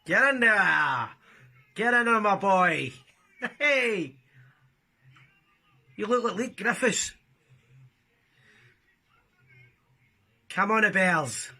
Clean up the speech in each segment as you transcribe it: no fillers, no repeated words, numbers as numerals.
Get in there! Get in there, my boy! Hey! You look like Lee Griffiths. Come on, the Bears.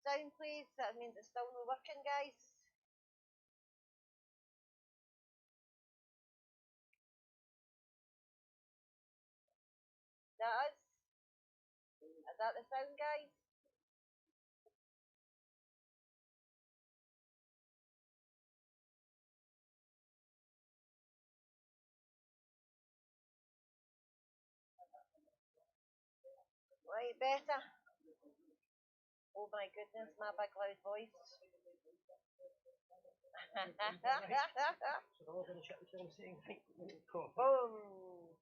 Sound please, that means it's still not working, guys. That is that the sound, guys? Right, better. Oh my goodness, my big loud voice. Boom,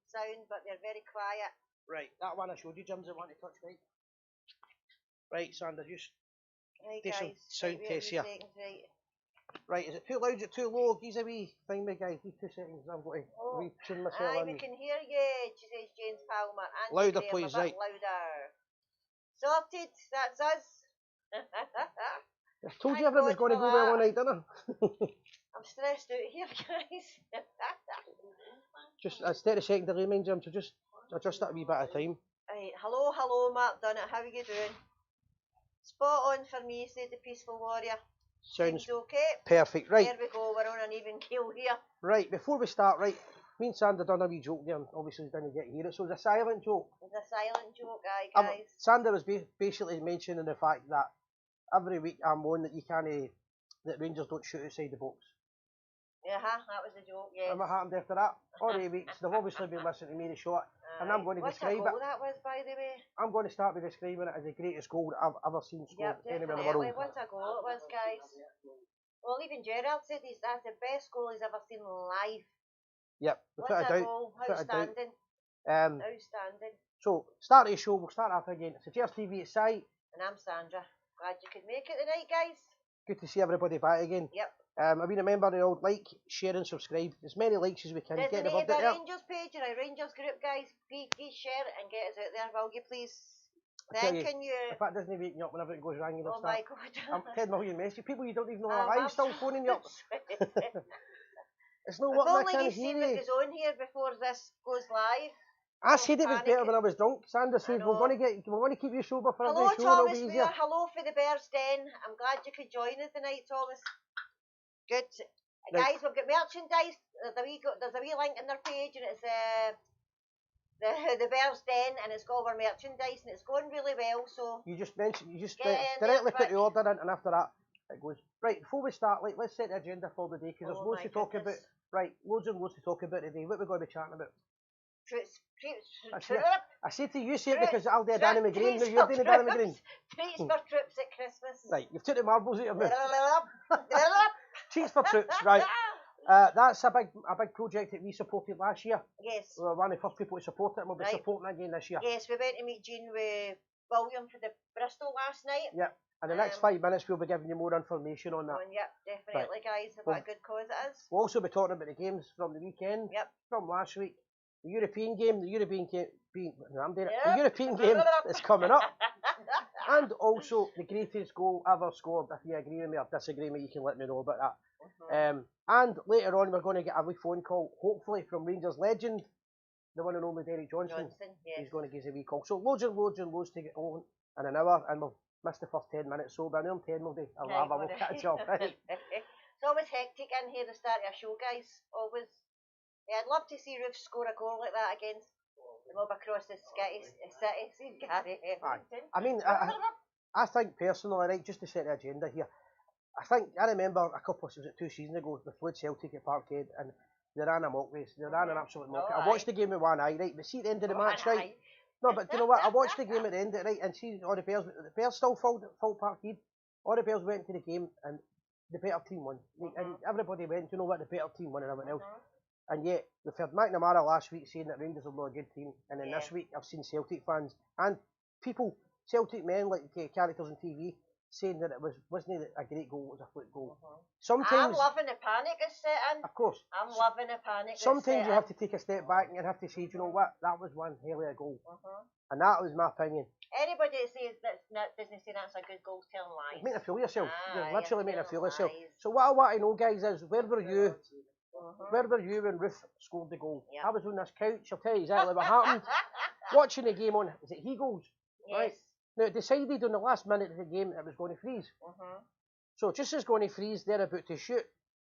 sound, but they're very quiet. Right, that one I showed you, Jim's the one to touch, right? Right, Sander, just Right, do some guys. sound Wait a tests few here. seconds, right. Right, is it too loud, is it too low? Give us a wee thing, me guys, give 2 seconds, I'm going to Oh, retune myself aye, in. we can hear you, says James Palmer. And Louder, Graham, please, a bit right. louder. Sorted, that's us. I told you Thank everything was God going to for go well that. one night, didn't I? I'm stressed out here, guys. Just instead of second delay, mind Jim, to just adjust that a wee bit at a time. Right, hello, Mark Dunnett, how are you doing? Spot on for me, said the Peaceful Warrior. Sounds Seems okay. perfect, right. There we go, we're on an even keel here. Right, before we start, right, me and Sander done a wee joke there, and obviously didn't get to hear it, so it's a silent joke. It's a silent joke, aye, guys. Sander was basically mentioning the fact that every week I'm on that you can't, that Rangers don't shoot outside the box. That was the joke, yes. And what happened after that? All 8 weeks, they've obviously been listening to me the shot, and I'm going to describe What's a goal it. that was, by the way? I'm going to start by describing it as the greatest goal that I've ever seen scored anywhere in the world. What a goal it was, guys. Well, even Gerald said that's the best goal he's ever seen live. Yep, without a doubt. Goal. Outstanding. Outstanding. So, start of the show, we'll start after again. It's the Gers TV at site. And I'm Sandra. Glad you could make it tonight, guys. Good to see everybody back again. Yep. I mean, remember the old like, share and subscribe. As many likes as we can. Get the word out there. Rangers page or our Rangers group, guys. Please share it and get us out there, will you please? Thanking you. If that doesn't wake you up whenever it goes wrong, you'll start. My God. 10 million messages. People you don't even know are alive still phoning you up. It's not what I can't hear you. If only was on here before this goes live. I said it was better when I was drunk. Sandra said we're going to keep you sober for every show. Hello, Thomas. Hello for the Bears Den. I'm glad you could join us tonight, Thomas. Good. Right. Guys, we've got merchandise. There's a wee link in their page, and it's the Bears Den, and it's got all our merchandise, and it's going really well. So you just directly put the order in, and after that it goes right. Before we start, let's set the agenda for the day because there's loads to talk about. Right, loads and loads to talk about today. What are we going to be chatting about? I say to you, say it because I'll do a Danny McGreen. No, you're doing a Danny McGreen. Treats for troops at Christmas. Right, you've took the marbles out of your mouth. Treats for troops, right. That's a big project that we supported last year. Yes. We were one of the first people to support it, and we'll be supporting it again this year. Yes, we went to meet Jean with William for the Bristol last night. Yep. In the next 5 minutes, we'll be giving you more information on that. Yep, definitely, guys. What a good cause it is. We'll also be talking about the games from the weekend. Yep. From last week. The European game, the European game that's coming up. And also the greatest goal ever scored. If you agree with me or disagree with me, you can let me know about that. And later on, we're going to get a wee phone call, hopefully from Rangers legend, the one and only Derek Johnston. Yes. He's going to give us a wee call. So loads and loads and loads to get on in an hour, and we've missed the first 10 minutes, so by another 10 we'll do. We'll catch up. It's always hectic in here to start our show, guys. Always. Yeah, I'd love to see Roof score a goal like that against the mob across the city. Gary. I mean, I think personally, right, just to set the agenda here, I remember a couple of 2 seasons ago, we played Celtic at Parkhead, and they ran a mock race. They ran an absolute mock race. I watched the game with one eye, right, but see at the end of the match, right? No, but do you know what? I watched the game at the end, right, and see all the Bears still fought Parkhead. All the Bears went to the game, and the better team won. And everybody went, you know what, the better team won and everything else. And yet, we've heard McNamara last week saying that Rangers are not a good team. And then this week, I've seen Celtic fans and people, Celtic men, like characters on TV, saying that it wasn't a great goal, it was a fluke goal. Sometimes, I'm loving the panic it's set in. Of course. I'm loving the panic. Sometimes you have to take a step back and have to say, do you know what, that was one hell of a goal. And that was my opinion. Anybody that says that doesn't say that's a good goal is telling lies. Making a fool of yourself. You're literally making a fool of yourself. So what I want to know, guys, is where were you? Where were you when Ruth scored the goal? I was on this couch, I'll tell you exactly what happened. Watching the game on, is it Eagles? Yes. Right? Now it decided on the last minute of the game it was going to freeze. So just as going to freeze, they're about to shoot.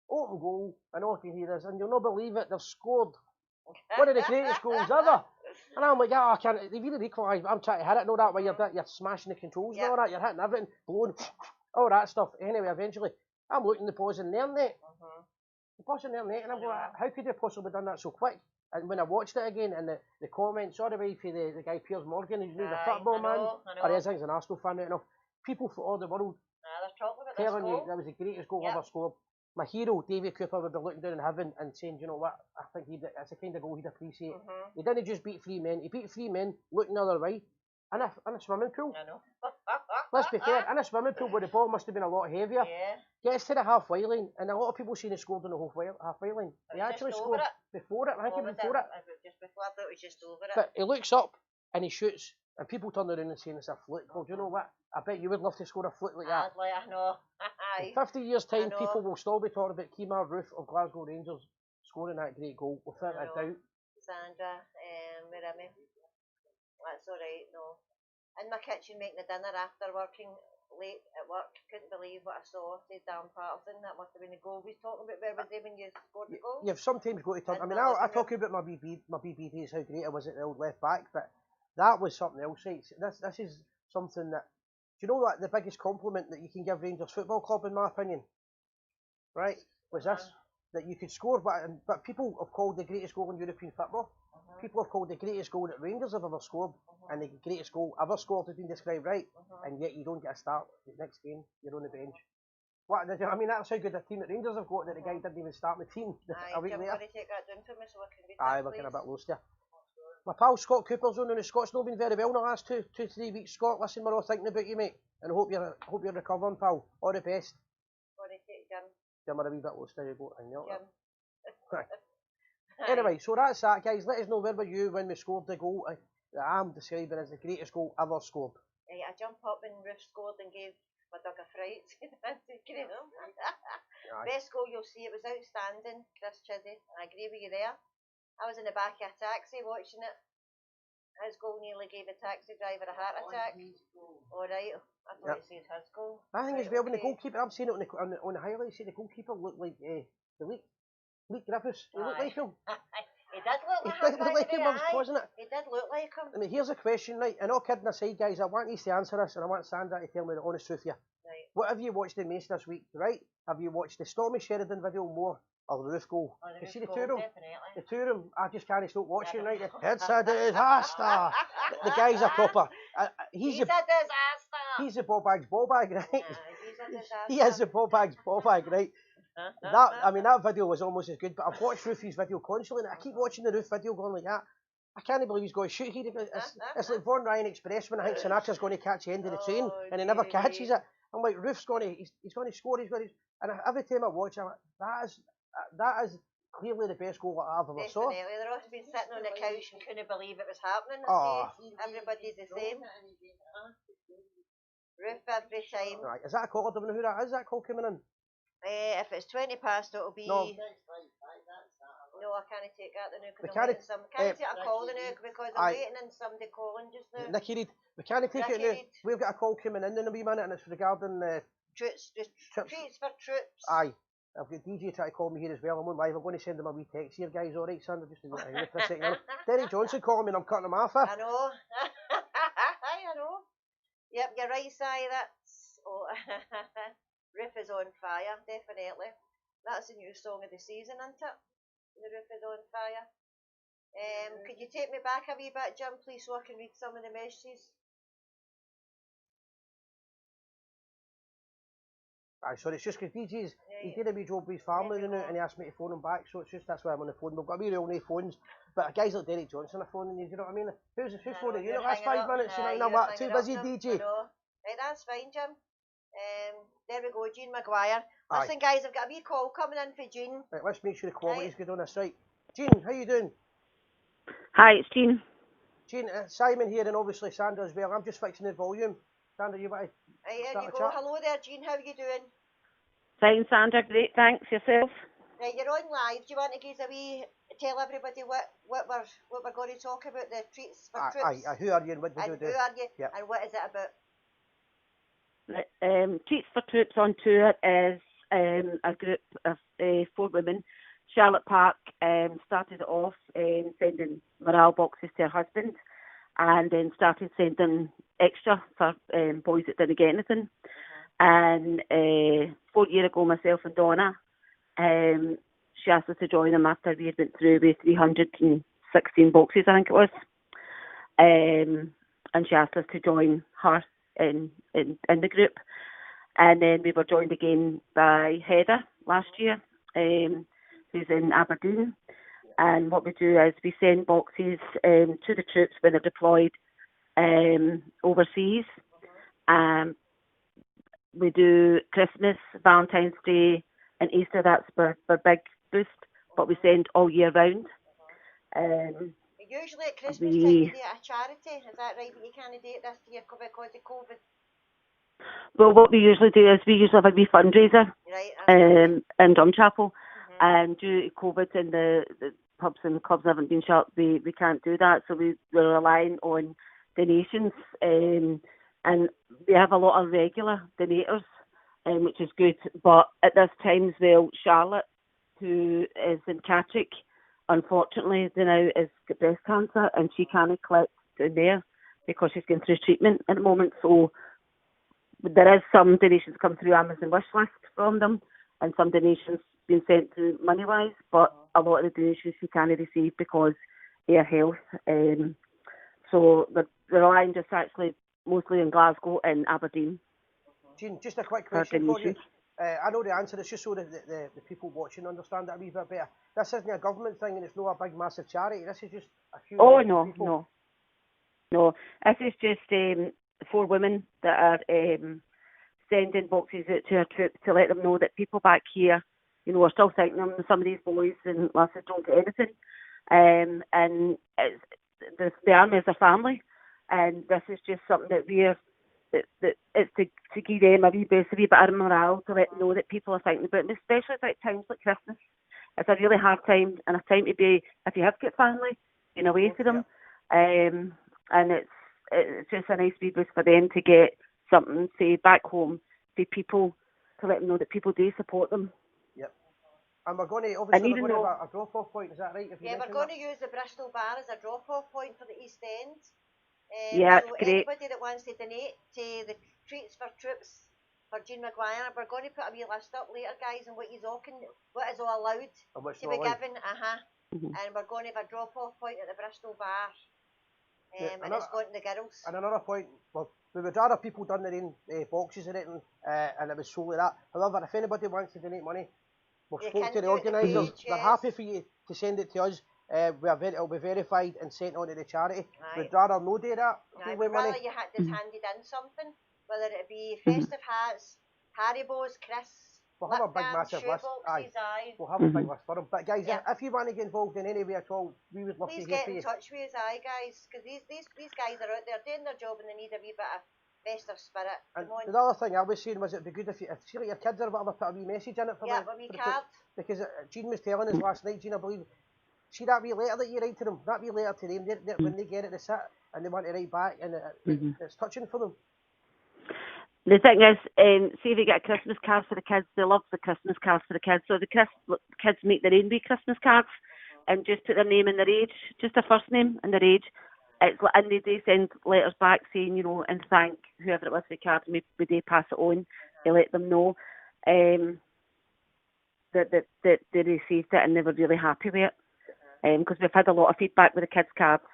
Open goal, and all you can hear is, and you'll not believe it, they've scored one of the greatest goals ever. And I'm like, I can't, they really equalised, I'm trying to hit it, know that way you're smashing the controls and all that, you're hitting everything, blowing, all that stuff. Anyway, eventually, I'm looking to pause in their net. And I'm going, how could they possibly done that so quick? And when I watched it again, and the comments, all the way for the guy Piers Morgan, who's the football man, or he's an Arsenal fan, enough. People from all the world telling you that was the greatest goal ever scored. My hero, David Cooper, would be looking down in heaven and saying, you know what, I think that's the kind of goal he'd appreciate. He didn't just beat 3 men, he beat 3 men looking the other way in a swimming pool. I know. Let's be fair, in a swimming pool where the ball must have been a lot heavier. Gets to the halfway line, and a lot of people saying he scored on the halfway line. He actually scored before it. I think it was before it. Just before, I thought it was just over it. But he looks up and he shoots, and people turn around and saying it's a fluke. Well, do you know what? I bet you would love to score a fluke like that. I know. In 50 years' time, people will still be talking about Kemar Roof of Glasgow Rangers scoring that great goal without a doubt. Sandra, where am I? That's alright, no. In my kitchen making the dinner after working late at work, couldn't believe what I saw. Said Dan Patterson, that must have been the goal we was talking about. Where was he when you scored the goal? You've sometimes got to turn. I mean, I talk about my BB days, how great I was at the old left back, but that was something else. Right? This is something that, do you know what the biggest compliment that you can give Rangers Football Club, in my opinion, right, was this? that you could score, but people have called the greatest goal in European football. People have called the greatest goal that Rangers have ever scored, and the greatest goal ever scored has been described right, and yet you don't get a start the next game, you're on the bench. What, I mean, that's how good a team that Rangers have got, that the guy didn't even start the team a week later. Take that down to me so I can read Aye, we're getting a bit loose there. My pal Scott Cooper's on, and Scott's not been very well in the last 2-3 weeks. Scott, listen, we're all thinking about you, mate, and I hope you're recovering, pal. All the best. Sorry, Jim. Jim, we're a wee bit loose, there you go. Jim. Anyway, so that's that, guys. Let us know where were you when we scored the goal that I'm describing as the greatest goal ever scored. Right, I jumped up when Ruth scored and gave my dog a fright. Best goal you'll see, it was outstanding, Chris Chiddy. I agree with you there. I was in the back of a taxi watching it. His goal nearly gave a taxi driver a heart attack. Alright, I thought he said his goal. I think as well, when the goalkeeper, I'm seeing it on the highlights, the goalkeeper looked like the Leek Griffiths. He looked like him. He did look like him. He did look like him, wasn't it? He did look like him. I mean, here's a question, right? And all kidding aside, guys, I want you to answer this, and I want Sandra to tell me the honest truth here. Right. What have you watched the most this week, right? Have you watched the Stormy Sheridan video more, or the Roof goal? You see the two of them? The two of them, I just can't stop watching, right? It's a disaster. The guy's a proper. He's a disaster. He's a ball bag, right? He's a disaster. He is a ball bag, right? That video was almost as good, but I've watched Roofy's video constantly, and I keep watching the Roof video going like that. I can't believe he's going to shoot here. It's like Von Ryan Express when I think Sinatra's going to catch the end of the train, and he never catches it. I'm like, Roof's going to, he's going to score, and every time I watch him, that is clearly the best goal I ever saw. Definitely, they're also been sitting on the couch and couldn't believe it was happening. Everybody's the same. Roof every time. Right, is that a call? I don't know who that is. That call coming in? If it's 20 past, it'll be. No, I can't take that now because I'm waiting can't take a call now because I'm waiting on somebody calling just now. Nicky Reid, we can't take it now. We've got a call coming in a wee minute, and it's regarding treats for troops. Aye. I've got DJ trying to call me here as well. I'm on live. I'm going to send him a wee text here, guys. All right, Sandra, just for a second. Derek Johnston calling me and I'm cutting him off. I know. I know. Yep, you're right, Si. That's... Roof is on fire, definitely. That's the new song of the season, isn't it? The Roof is on fire. Could you take me back a wee bit, Jim, please, so I can read some of the messages? Aye, sorry, it's just because DJ's, he did a wee job with his family and he asked me to phone him back, so it's just that's why I'm on the phone. We've got a wee real new phones, but guys like Derek Johnston are phoning you, do you know what I mean? Who's phoning you? Last 5 minutes, you know what? Too busy, DJ. Right, that's fine, Jim. There we go, Jean Maguire. Listen, guys, I've got a wee call coming in for Jean. Right, let's make sure the quality's good on this, right? Jean, how you doing? Hi, it's Jean. Jean, Simon here, and obviously Sandra as well. I'm just fixing the volume. Sandra, you want to Right, here you go. Hello there, Jean. How are you doing? Fine, Sandra. Great, thanks. Yourself? Right, you're on live. Do you want to give us a wee, tell everybody what we're going to talk about, the treats for troops? Aye, who are you and what do you do? Who are you and what is it about? Treats for Troops on tour is a group of 4 women. Charlotte Park started off sending morale boxes to her husband, and then started sending extra for boys that didn't get anything. And 4 years ago, myself and Donna, she asked us to join them after we had went through with 316 boxes, I think it was. And she asked us to join her in the group. And then we were joined again by Heather last year, who's in Aberdeen. And what we do is we send boxes to the troops when they're deployed overseas. We do Christmas, Valentine's Day and Easter. That's for big boost, but we send all year round. Usually at Christmas time you do it a charity, is that right? But you can't do it this year because of COVID. Well, what we usually do is we usually have a wee fundraiser in Drumchapel, and due to COVID and the pubs and clubs haven't been shut, we can't do that, so we're relying on donations, and we have a lot of regular donators, which is good, but at this time as well, Charlotte, who is in Catterick, unfortunately now has got breast cancer and she can't collect in there because she's going through treatment at the moment, so there is some donations come through Amazon wish list from them and some donations been sent to money-wise, but a lot of the donations she can't receive because of her health. So they're relying just actually mostly in Glasgow and Aberdeen. Jean, just a quick question for you. I know the answer, it's just so that the people watching understand it a wee bit better. This isn't a government thing and it's not a big massive charity, this is just a few people. No. This is just 4 women that are sending boxes out to our troops to let them know that people back here, you know, are still thinking them. Some of these boys and lasses don't get anything. And the army is a family, and this is just something that it's to give them a wee bit of morale, to let them know that people are thinking about them, especially at times like Christmas. It's a really hard time, and a time to be, if you have got family, being away from them. And it's just a nice wee boost for them to get something, say, back home, to people, to let them know that people do support them. Yep. And we're going to, obviously, we're going to have a drop-off point, is that right? We're going to use the Bristol Bar as a drop-off point for the East End. Yeah, so great. Anybody that wants to donate to the Treats for Troops for Jean Maguire, we're going to put a wee list up later, guys, and what is all allowed to be given. And we're going to have a drop-off point at the Bristol Bar. And it's going to the girls. And another point, well, we would rather people done their own boxes or anything, and it was solely that. However, if anybody wants to donate money, we've spoken to the organisers. They're happy for you to send it to us. It'll be verified and sent on to the charity. We'd rather no do that. We'd rather you had just handed in something, whether it be festive hats, Haribo's, crisps, we'll have a big massive list. We'll have a big list for them. But guys, if you want to get involved in any way at all, we would love to hear from you. Please get in touch with us, guys, because these guys are out there doing their job and they need a wee bit of festive spirit. And the other thing I was saying was it'd be good if see like your kids or whatever, put a wee message in it for them. A wee card. Because Jean was telling us last night, Jean, I believe, see that wee letter that you write to them, that wee letter to them, when they get it, they sit and they want to write back, and it's touching for them. The thing is, see if they get a Christmas card for the kids, they love the Christmas cards for the kids, so the kids make their own wee Christmas cards and just put their name and their age, just their first name and their age. And they do send letters back saying, you know, and thank whoever it was for the card, and we do pass it on to let them know that they received it and they were really happy with it. Because we've had a lot of feedback with the kids' cards.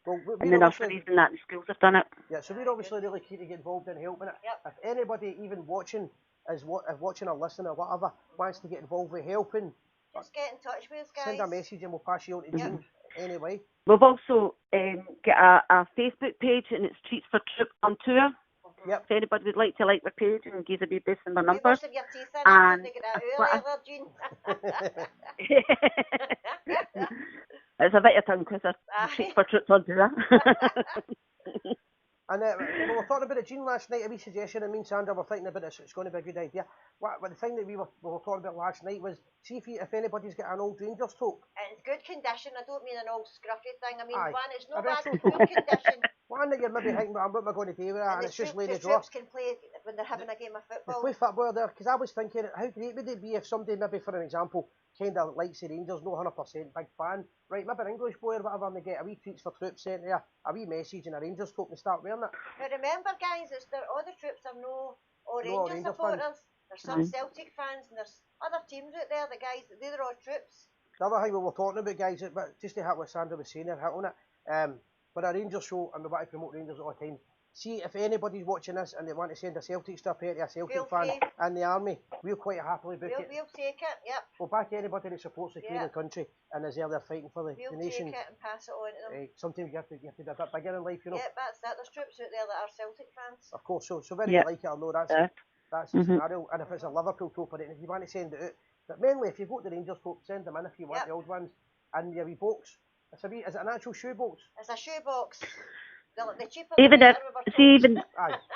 Well, and the nurseries and that, the schools have done it. Yeah, so we're obviously really keen to get involved in helping it. If anybody even watching or listening or whatever wants to get involved with helping, just get in touch with us, guys. Send a message and we'll pass you on to Jean anyway. We've also got a Facebook page, and it's Treats for Troop on Tour. Yep. If anybody would like to like the page and give a wee boost in their numbers. Your teeth in and get that Jean. It's a bit of tongue twister. Treats for Troops on Tour. And we were talking about it, Jean, last night, a wee suggestion, and me and Sandra were thinking about it, so it's going to be a good idea. The thing that we were talking about last night was, see if anybody's got an old Rangers toque. It's good condition, I don't mean an old scruffy thing, I mean one, it's not bad, good condition. One that you're maybe thinking, what am I going to do with that, and it's just laid the draw. The troops can play when they're having a game of football. Play football there, because I was thinking, how great would it be if somebody, maybe for an example, kind of likes the Rangers, no 100% big fan, right, maybe an English boy or whatever, and they get a wee Treats for Troops sent there, a wee message and a Rangers toque and start wearing it. Now remember, guys, all the troops are no Rangers supporters. There's some Celtic fans and there's other teams out there, the guys, they're all troops. The other thing we were talking about, guys, but just to hit what Sandra was saying there, hit on it, we're a Rangers show and we want to promote Rangers all the time. See, if anybody's watching this and they want to send a Celtic stuff here to a Celtic fan in the army, we'll quite happily book it. We'll take it, yep. We'll back anybody that supports the Canadian country and is there fighting for the nation. We'll take it and pass it on to them. Sometimes you have to be a bit bigger in life, you know. Yep, that's that. There's troops out there that are Celtic fans. Of course, so whether you like it or no, that's the scenario. And if it's a Liverpool tope or anything, if you want to send it out, but mainly if you've got the Rangers tope, send them in if you want the old ones. And your wee box. Is it an actual shoe box? It's a shoe box. The cheaper they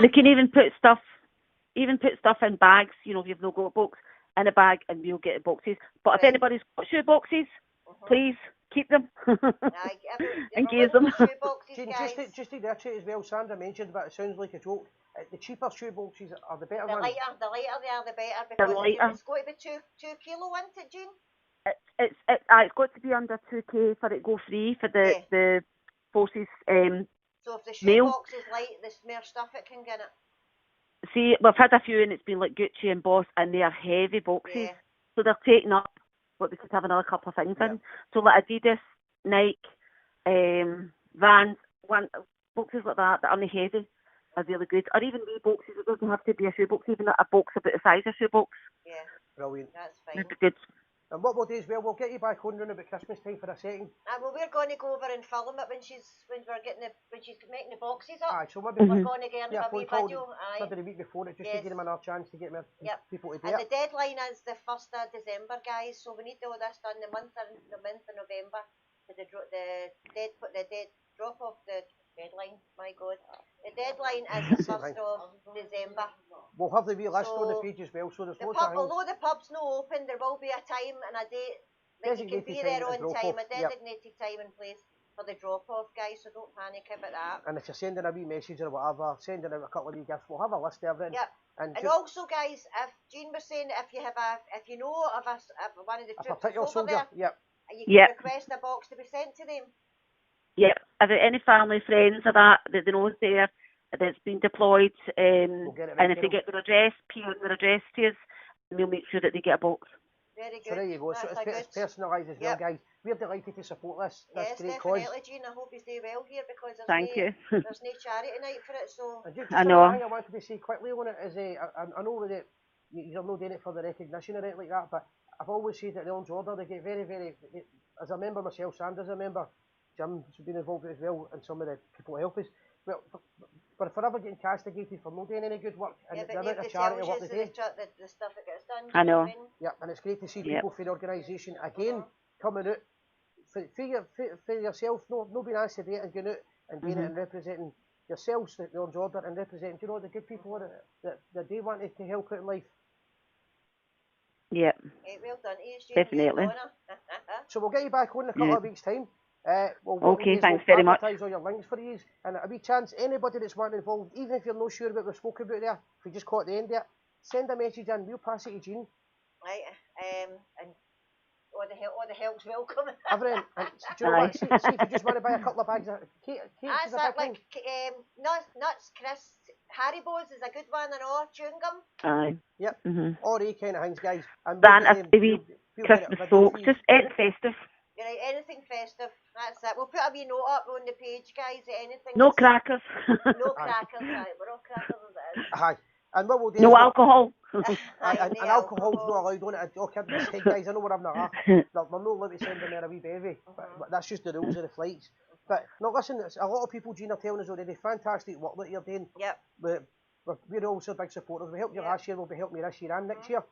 can even put stuff in bags, you know, if you've no got a box, in a bag, and we'll get the boxes. But if anybody's got shoe boxes, please keep them and give them. Just to reiterate as well, Sandra mentioned, but it sounds like a joke. The cheaper shoe boxes are the better ones. The lighter they are, the better, because it's got to be 2 kilo, isn't it, Jean? It's got to be under 2k for it to go free for the forces. So if the shoe box is light, there's more stuff it can get it. See, we've had a few and it's been like Gucci and Boss, and they are heavy boxes. So they're taking up what we could have another couple of things in. So like Adidas, Nike, Vans, boxes like that aren't heavy are really good. Or even wee boxes, it doesn't have to be a shoebox, even a box about the size of a shoebox. Yeah. Brilliant. That's fine. Would be good. And what we'll do is we'll get you back on round about Christmas time for a second. Well, we're going to go over and film it when she's making the boxes up. Aye, so maybe we're going to get a wee video. Maybe the week before it, just to give them another chance to get more people to do And it. the deadline is the 1st of December, guys. So we need all this done the month of November. The drop off the deadline. My God, the deadline is the 1st of December. We'll have the wee list on the page as well, so there's loads of things. Although the pub's not open, there will be a time and a date that you can be there on time, a designated time and place for the drop-off, guys, so don't panic about that. And if you're sending a wee message or whatever, sending out a couple of wee gifts, we'll have a list of everything. Yep. And also, guys, if Jean was saying if you know of one of the troops over there, you can request a box to be sent to them. Yep. If any family, friends or that they know is there, that's been deployed, and if they get their address, PR their address to us, we'll make sure that they get a box. Very good. So there you go. So it's personalised as well, guys. We're delighted to support this great cause. Yes, definitely, Jean. I hope you stay well here because there's no charity night for it. So I know. One thing I wanted to say quickly on it is I know that you're not doing it for the recognition or anything like that, but I've always said that the Orange Order, they get very, very, as a member myself, Sandra's a member, Jim's been involved as well, and some of the people who help us. Well, but forever getting castigated for not doing any good work and the amount of charity work they do. The stuff that gets done. I know. Yeah, and it's great to see people for the organisation again coming out for yourself, no being asked to do it and going out and doing it and representing yourselves, the Orange Order, and representing, you know, the good people that they wanted to help out in life. Yeah. Well done, definitely. So we'll get you back on in a couple of weeks' time. Thanks very much. Advertise all your links for these, and a wee chance, anybody that's wanting involved, even if you're not sure what we've spoken about there, if we just caught the end of it, send a message in, we'll pass it to Jean. Right, and all the help's welcome. Everything, and do you know what, see if you just want to buy a couple of bags of cake is a big thing. Nuts, crisps, Haribo's is a good one, and all, chewing gum. Aye. Yep, all the kind of things, guys. And Santa, Christmas folk, just anything festive. Right, anything festive, that's it. We'll put a wee note up on the page, guys, anything. No crackers. No crackers, right, we're all crackers as it is. Aye, and what we'll do no alcohol. and alcohol's not allowed on it. Okay, guys, I know we're having a laugh. We're not allowed to send them there a wee bevy, but that's just the rules of the flights. But, no, listen, a lot of people, Jean, are telling us already, fantastic work that you're doing. Yep. We're also big supporters. We helped you last year, we'll be helping you this year and next year.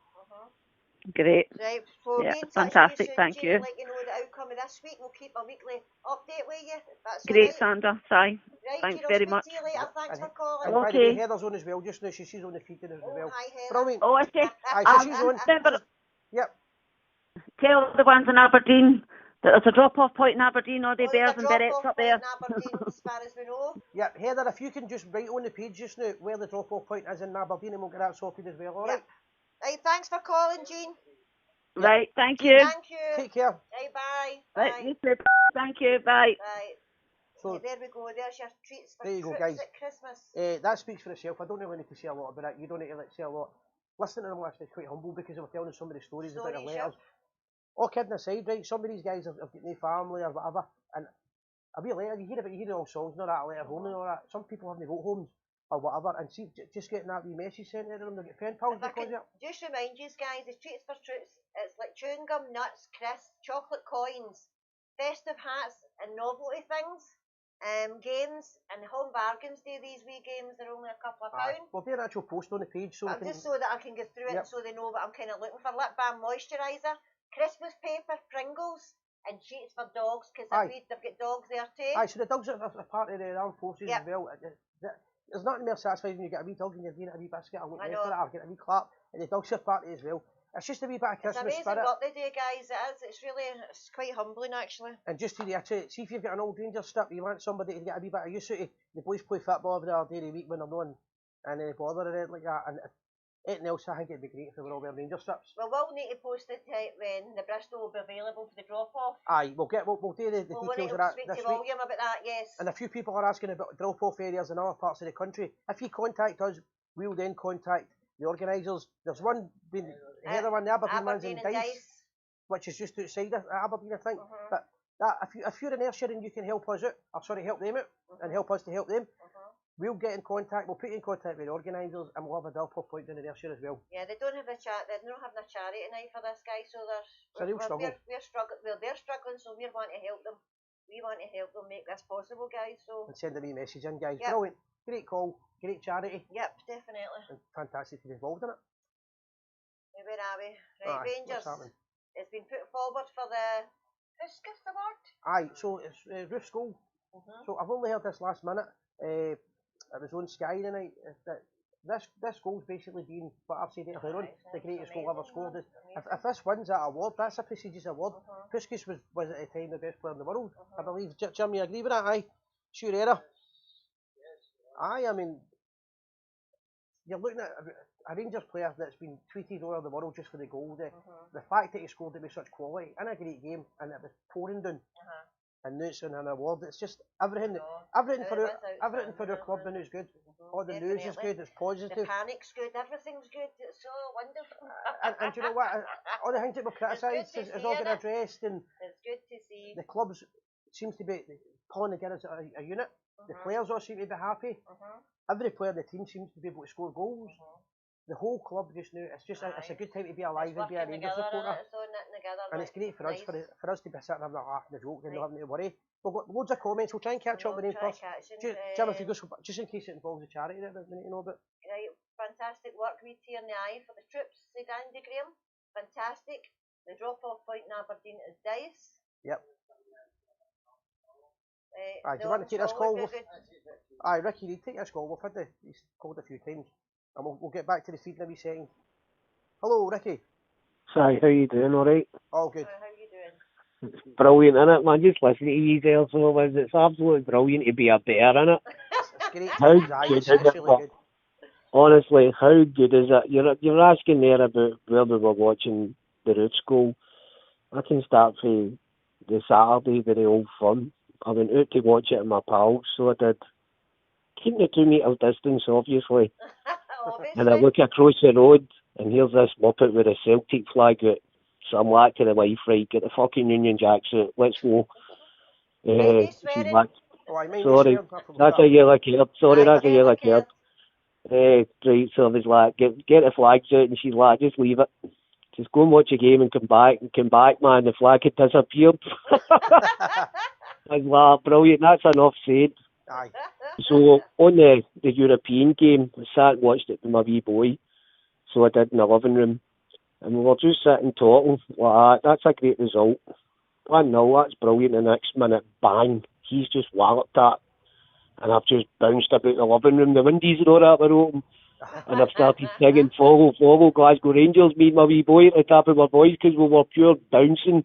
Great. Right, so fantastic, thank you. Let you know the outcome of this week. We'll keep a weekly update with you. That's great, right. Sandra. Right, thanks very much. See you later. Thanks for calling. And by the way, Heather's on as well just now. She's on the feed as well. Hi, Heather. Brilliant. Oh, I see. So she's on. Yep. Tell the ones in Aberdeen that there's a drop-off point in Aberdeen, or the Bears and Berets up there. In Aberdeen, as far as we know. Yep, Heather, if you can just write on the page just now where the drop-off point is in Aberdeen, and we'll get that sorted as well, alright? Right, thanks for calling, Jean. Right, thank you. Thank you. Take care. Right, bye. Right, you too. Thank you, bye. Right. So there we go, there's your treats for there you go, guys. At Christmas. That speaks for itself. I don't really need to say a lot about it. You don't need to say a lot. Listening to them last night quite humble because they were telling us some of the stories about their letters. All kidding aside, right, some of these guys have got no family or whatever, and a wee letter, you hear all songs and all that, a letter home and all that. Some people haven't got homes or whatever, and see, just getting that wee message sent to them, they get pen pals because of it. Just remind you guys, the treats for troops, it's like chewing gum, nuts, crisps, chocolate coins, festive hats and novelty things, games, and home bargains do these wee games, they're only a couple of pounds. We'll do an actual post on the page so just so that I can get through it so they know what I'm kind of looking for. Lip balm moisturiser, Christmas paper, Pringles, and treats for dogs, because they've got dogs there too. Aye, so the dogs are part of the armed forces as well. There's nothing more satisfying when you get a wee dog and you're giving it a wee biscuit or whatever, or get a wee clap, and the dogs are part of it as well. It's just a wee bit of Christmas spirit. It's amazing what they do, guys. It's quite humbling, actually. And just to reiterate, see if you've got an old Ranger strip, you want somebody to get a wee bit of use out of. The boys play football every other day of the week when they're not and bother or anything like that. And anything else, I think it'd be great if we were all wearing Ranger strips. Well, we'll need to post it when the Bristol will be available for the drop-off. Aye, we'll do the details of that this week. William about that, yes. And a few people are asking about drop-off areas in other parts of the country. If you contact us, we'll then contact the organisers. There's one being ahead of one, the Aberdeen one's in Aberdeen and Dice, which is just outside of Aberdeen, I think. But that, if you're in Ayrshire and you can help us out, or sorry, help them out, and help us to help them, we'll get in contact. We'll put you in contact with the organisers, and we'll have a Dilpo point down in Ayrshire as well. Yeah, they don't have a chat. They're not having a charity night for this guy, so So they'll struggle. We're struggling. Well, they're struggling, so we want to help them. We want to help them make this possible, guys. So And send a wee message in, guys. Yep. Brilliant, great call, great charity, yep, definitely. and fantastic to be involved in it. Where are we? Right, Aye, Rangers. what's happening? It's been put forward for the Huskus Award. Aye, so it's Roof's goal. So I've only heard this last minute. It was on Sky tonight. This goal's basically been what I've said earlier on, the greatest goal ever scored. If this wins that award, that's a prestigious award. Puskas was at the time the best player in the world, I believe. Jim, you agree with that? Aye, sure error. Aye, I mean, you're looking at a Rangers player that's been tweeted all over the world just for the goal. The fact that he scored it with such quality in a great game, and it was pouring down. And now it's an award. It's just everything for our club and is good. All the news is good. It's positive. The panic's good. Everything's good. It's so wonderful. and do you know what? All the things that were criticised is all getting addressed, and it's good to see. the clubs seems to be pulling together as a unit. The players all seem to be happy. Every player in the team seems to be able to score goals. The whole club just now, it's a good time to be alive and be a Rangers supporter. And it's great for us for us to be sitting having a laugh and a joke and not having to worry. We've got loads of comments. We'll try and catch up with them first. Jim, if you go, just in case it involves a charity that we need to know about. Right, fantastic work with tear in the eye for the troops, said Andy Graham. Fantastic. The drop-off point in Aberdeen is Dice. Yep. Aye, do you want to take this call? Aye, Ricky, you take this call. He's called a few times. And we'll get back to the feed in a wee second. Hello, Ricky. Hi, how you doing? All right? All good. How you doing? It's brilliant, innit, man? Just listening to you there, so it's absolutely brilliant to be a bear, innit? It's great. How good is it? Really good. Honestly, how good is it? You're asking there about where we were watching the Roots goal. I can start from the Saturday with the Old Firm. I went out to watch it with my pals, so I did. Keeping a 2 metre distance, obviously. And I look across the road, and here's this muppet with a Celtic flag out. So I'm like to the wife, right, get the fucking Union Jacks out, let's go. She's like, sorry, that's a yellow card. Sorry, that's a yellow card. Right, so I was like, get the flags out, and she's like, just leave it. Just go and watch a game and come back, man. The flag had disappeared. I was like, brilliant, that's enough said. Aye. So on the European game, I sat and watched it with my wee boy. So I did in the living room. And we were just sitting talking. Like, that's a great result. 1-0, that's brilliant. The next minute, bang, he's just walloped that. And I've just bounced about the living room. The windows and all that were open. And I've started singing, follow, Glasgow Rangers, me and my wee boy at the top of our voice because we were pure bouncing.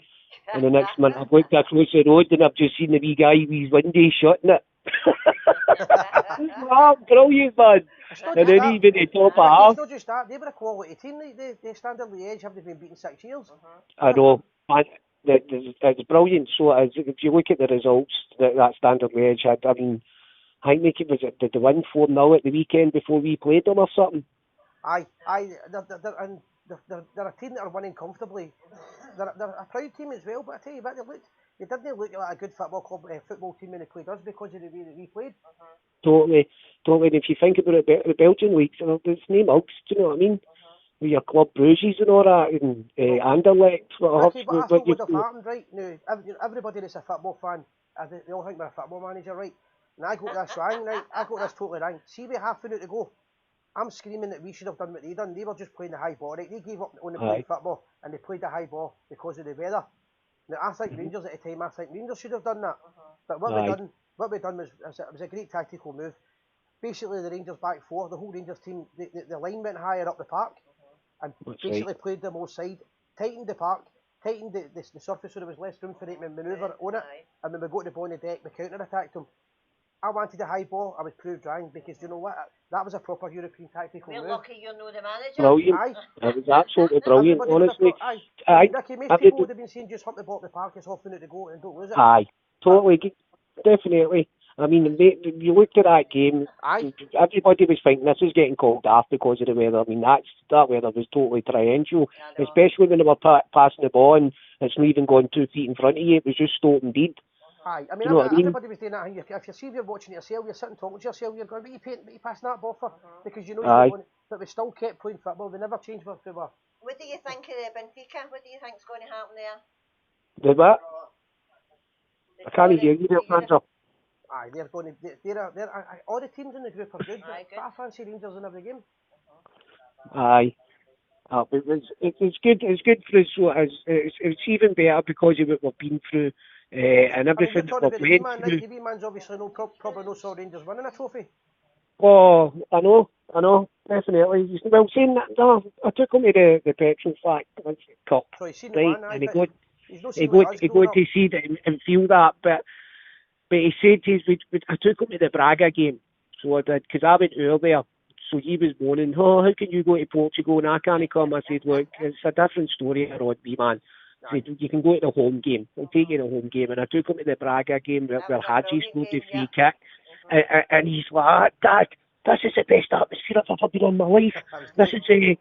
And the next minute, I've looked across the road and I've just seen the wee guy with his window shutting it. Wow, brilliant, man. And then even the top half. It's not just that, they were a quality team. They stand on the edge, haven't been beaten 6 years. I know, man. It's brilliant. So if you look at the results that Standard Liège had, I mean, I think did they win 4-0 at the weekend before we played them or something? Aye, they're a team that are winning comfortably. They're a proud team as well, but I tell you what, they didn't look like a good football team when they played us because of the way that we played. Totally. And if you think about it, the Belgian leagues, there's no mugs, do you know what I mean? With your Club Bruges and all that, and Anderlecht. Ricky, but I thought would have happened, right? Now, everybody that's a football fan, they all think we're a football manager, right? And I got this wrong, right? I got this totally wrong. See, we half a minute to go. I'm screaming that we should have done what they done. They were just playing the high ball, right? They gave up on the playing football and they played the high ball because of the weather. Now, I think Rangers at the time, Rangers should have done that. But what we done was it was a great tactical move. Basically, the Rangers back four, the whole Rangers team, the line went higher up the park and basically played them all side, tightened the park, tightened the surface so there was less room for them to manoeuvre on it. And when we got the ball on the deck, we counter-attacked them. I wanted a high ball. I was proved wrong because you know what? That was a proper European tactical move. We're lucky you're not the manager. Brilliant. Aye. It was absolutely brilliant, honestly. Ricky, most people would have been saying just hump the ball at the park, it's half a minute to go and don't lose it. Aye, totally, definitely. I mean, you looked at that game, Aye. everybody was thinking this is getting called off because of the weather. I mean, that weather was totally torrential, especially when they were passing the ball and it's not even going 2 feet in front of you. It was just stoat and deed. Aye, I mean, you know what I mean? everybody was doing that. If you see you're watching it yourself, you're sitting talking to yourself, you're going, what are you passing that ball for? Because you know Aye. you're going, but we still kept playing football. We never changed what we were. What do you think of Benfica? What do you think's going to happen there? The what? I can't hear you there, Panzer. Aye, they're going to. All the teams in the group are good. But I fancy Rangers in every game. Aye. It's good. It's good for us. So it's even better because of what we've been through and everything that we've went through. The wee man's obviously probably no saw Rangers winning a trophy. Oh, I know, definitely. Well, saying that, no, I took him to the petrol flat cup, So he's seen right, the one, and he got to see that and feel that, but he said I took him to the Braga game, so I did, because I went earlier, so he was moaning, how can you go to Portugal and I can't come? I said, look, it's a different story around me, man. I said, you can go to the home game, I'll take you to the home game, and I took him to the Braga game where Hadji scored the free kick, and he's like, Dad, this is the best atmosphere I've ever been in my life. This is the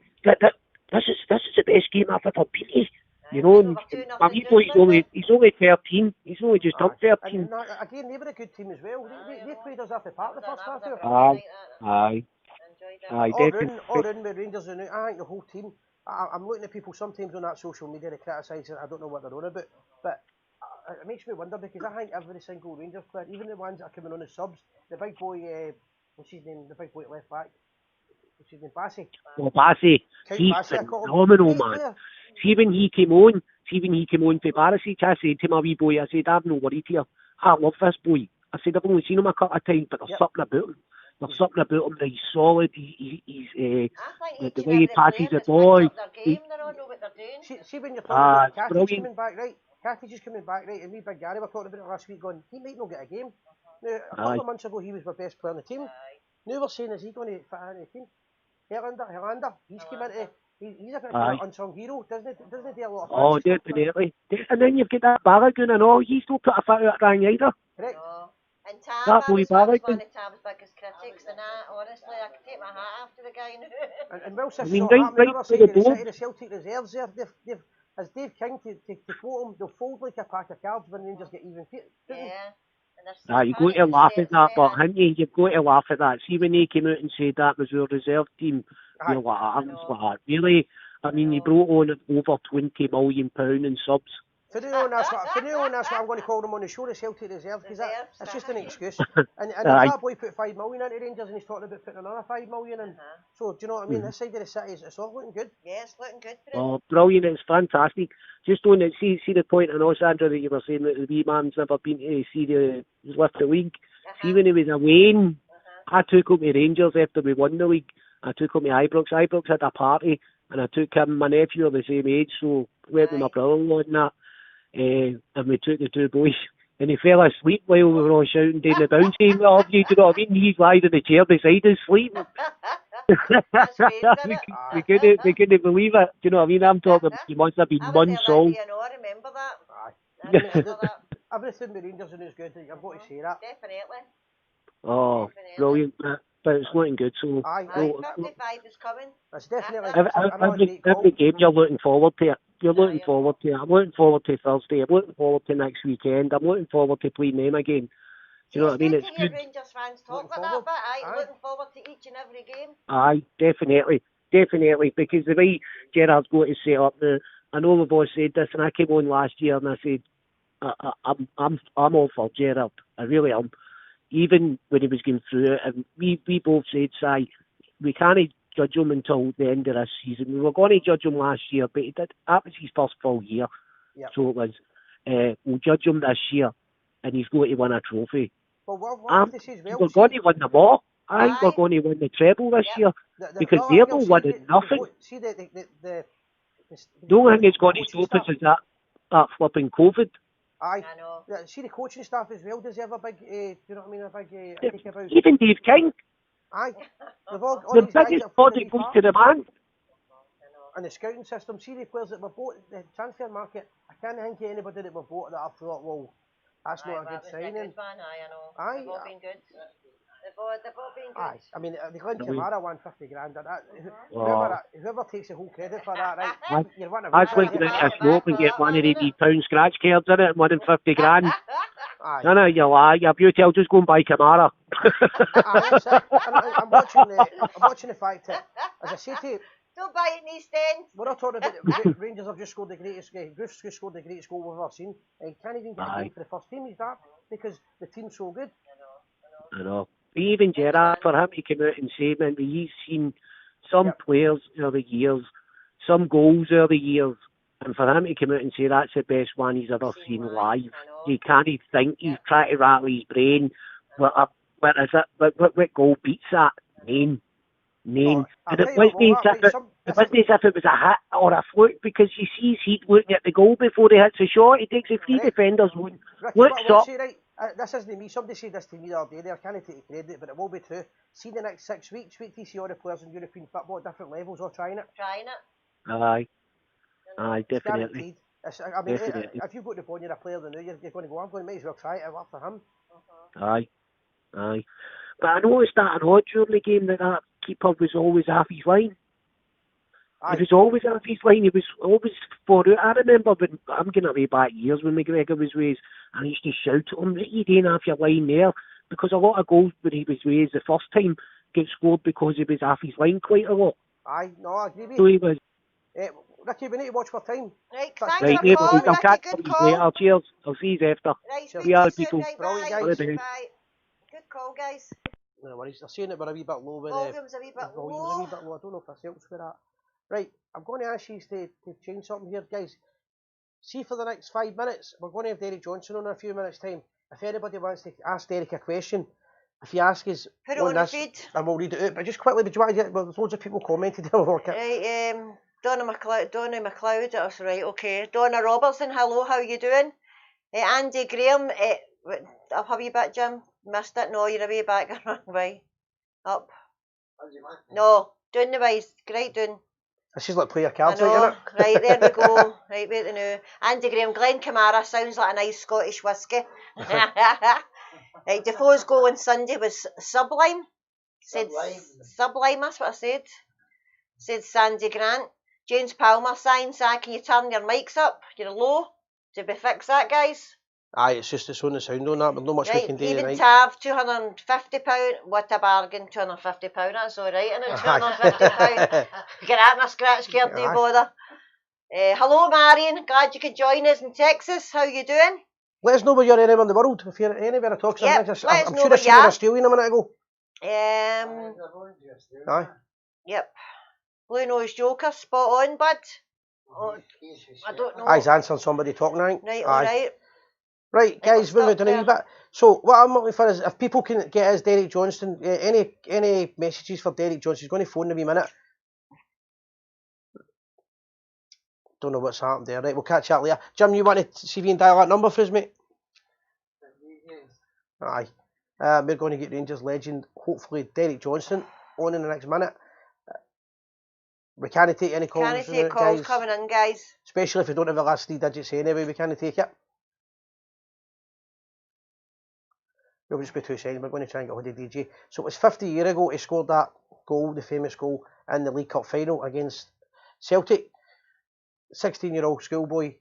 best game I've ever been to. You know, and my wee boy, he's only 13. He's only just turned 13. And again, they were a good team as well. They played us off the park the first half. Aye, definitely. All in with Rangers, and I think the whole team. I'm looking at people sometimes on that social media to criticise it. I don't know what they're on about, but it makes me wonder because I think every single Rangers player, even the ones that are coming on as subs, the big boy, what's his name, the big boy at left back, what's his name, Bassey? Well, Bassey, he's phenomenal, man. See when he came on for Barisic, I said to my wee boy, I said, I'm not worried here. I love this boy. I said, I've only seen him a couple of times, but there's something about him. There's something about him that he's solid. He's the way he passes the ball. See when you're talking about Cathy's coming back, right? Cathy's just coming back, right? And me, Big Gary, were talking about it last week, going, he might not get a game. Now, a couple of months ago, he was my best player on the team. Now we're saying, is he going to fit in the team? Helander, he's come into. He's a bit of an unsung hero, doesn't he do a lot of Oh, definitely. And then you've got that Balogun and all, he's not put a foot out Ryan either. Correct. And Tab, I was one of Tab's biggest critics, and honestly, I could take my hat off to the guy now. And whilst this is not happening, another side of the Celtic reserves there, they've as Dave King, to quote him, they'll fold like a pack of cards when Rangers get even feet. Yeah. You've got to laugh at that, but haven't you? You've got to laugh at that. See, when they came out and said that was our reserve team, you're like, I was like, really? I mean, he brought on over £20 million in subs. For now on, that's what I'm going to call them on the show, the Celtic reserve, because that's just an excuse. And that boy put $5 million into Rangers, and he's talking about putting another $5 million in. So, do you know what I mean? This side of the city, it's all looking good. Yeah, it's looking good. Oh, brilliant! It's fantastic. Just on it, see the point, I know, Sandra, that you were saying that the wee man's never been to see the lift the league. See, when he was away, I took him to Rangers after we won the league. I took him to Ibrox. Ibrox had a party, and I took him. My nephew are the same age, so went with my brother-in-law and that. And we took the two boys, and he fell asleep while we were all shouting down the bounce game. Do you know what I mean? He's lying in the chair beside us sleeping. we couldn't believe it. Do you know what I mean? I'm talking, he must have been months old. I remember that. Everything with Rangers is good. I've got to say that. Definitely. Oh, brilliant. But it's looking good. So 55 is coming. It's definitely every game you're looking forward to it. You're looking forward to it. I'm looking forward to Thursday. I'm looking forward to next weekend. I'm looking forward to playing them again. Do you know what I mean? It's good. Rangers fans talk like that, but looking forward to each and every game. Aye, definitely, because the way Gerard's going to set up the. I know we've all said this, and I came on last year and I said, I'm all for Gerard. I really am. Even when he was going through it, and we both said, we can't judge him until the end of this season. We were going to judge him last year, but that was his first full year. Yep. So it was, we'll judge him this year, and he's going to win a trophy. Well, we're going to win them all. We're going to win the treble this year, because they're not winning nothing. See the only thing that's going to stop us is that flipping COVID. I know. Yeah, see the coaching staff as well deserve a big, do you know what I mean, a big take about. Even Dave King. Aye. The biggest body goes to the man. And the scouting system, see the players that were bought, the transfer market, I can't think of anybody that were bought that I thought, well, That's not a good That was a signing. good one, I know. Aye, They've all been good. They've all been good. Aye, I mean, the Glenn I mean- Kamara won 50 grand. Oh. Whoever takes the whole credit for that, right? That's- You're one of That's them. like getting a smoke and get one of the £8 scratch cards in it and winning 50 grand. Aye. No, you lie. Your beauty, I'll just go and buy Kamara. Aye, that's it. And I'm watching the fact that, as I say to you, Don't buy it in East End. we're not talking about Rangers have just scored the greatest, Goof's just scored the greatest goal we've ever seen. He can't even get a game for the first team. He's that because the team's so good. I know. Even Gerard, for him to come out and say, man, he's seen some players over the years, some goals over the years, and for him to come out and say that's the best one he's ever seen live, he can't think, he's trying to rattle his brain. What is it? What goal beats that? Name. And it wasn't as if it was a hit or a fluke, because you see he's looking at the goal before he hits the shot. He takes the three defenders, looks up. This isn't me. Somebody said this to me the other day. I can't take credit, but it will be true. See the next 6 weeks, wait till you see all the players in European football at different levels all trying it. Aye, definitely. I mean, if you've got the ball and you're a player, then you're going to go, I'm going to might as well try it. Work for him. Aye. But I noticed that in odd during the game that keeper was always half his line. He was always half his line. He was always far out. I remember when I'm going away back years when McGregor was raised, and I used to shout at him that you didn't have your line there, because a lot of goals when he was raised the first time get scored because he was half his line quite a lot. Aye, no, I agree with you. So he was. Ricky, we need to watch for time. Right, thanks for calling, I'll catch Ricky, good you call. later. Cheers. I'll see you after. Right, speak We are to you people. soon, right, bye. Guys. Bye. Good call, guys. No worries. They're saying that we're a wee bit low with Volume's a wee bit low. I don't know if that's helps with that. Right, I'm going to ask you to change something here, guys. See, for the next 5 minutes, we're going to have Derek Johnston on in a few minutes' time. If anybody wants to ask Derek a question, if you ask us put it on the feed, and we'll read it out. But just quickly, do you want to get? Well, there's loads of people commented. Right, Donna McLeod, that's right, okay. Donna Robertson, hello, how you doing? Andy Graham, up a wee bit, Jim. Missed it? No, you're a wee back the wrong way. Up. No, down the way, right down. This is like play your cards, right, isn't it? Right, there we go. Right, wait the now. Andy Graham, Glen Kamara sounds like a nice Scottish whiskey. Right, Defoe's goal on Sunday was sublime. Sublime, that's what I said. Said Sandy Grant. James Palmer signs, can you turn your mics up? You're low. Did we fix that, guys? Aye, it's just it's on the sound on that, but not much we can do even tonight. Tav, £250. What a bargain, £250. That's all right, isn't it? £250. Get out my scratch card, no bother. Hello, Marion. Glad you could join us in Texas. How you doing? Let us know where you're anywhere in the world. If you're anywhere to talk, I'm sure I seen you in Australia a minute ago. Aye. Yep. Blue Nose Joker, spot on, bud. Oh, I don't know. He's answering somebody talking, I think. Right, alright. Right, guys, moving on a wee bit. So, what I'm looking for is if people can get us Derek Johnston, any messages for Derek Johnston. He's going to phone in a wee minute. Don't know what's happened there. Right, we'll catch you up later. Jim, you want to see if you can dial that number for us, mate? Aye. We're going to get Rangers legend, hopefully Derek Johnston, on in the next minute. We can't take any calls. Can't take calls coming in, guys. Especially if we don't have the last 3 digits anyway, we can't take it. We'll just be 2 seconds. We're going to try and get hold of DJ. So it was 50 years ago he scored that goal, the famous goal, in the League Cup final against Celtic. 16-year-old schoolboy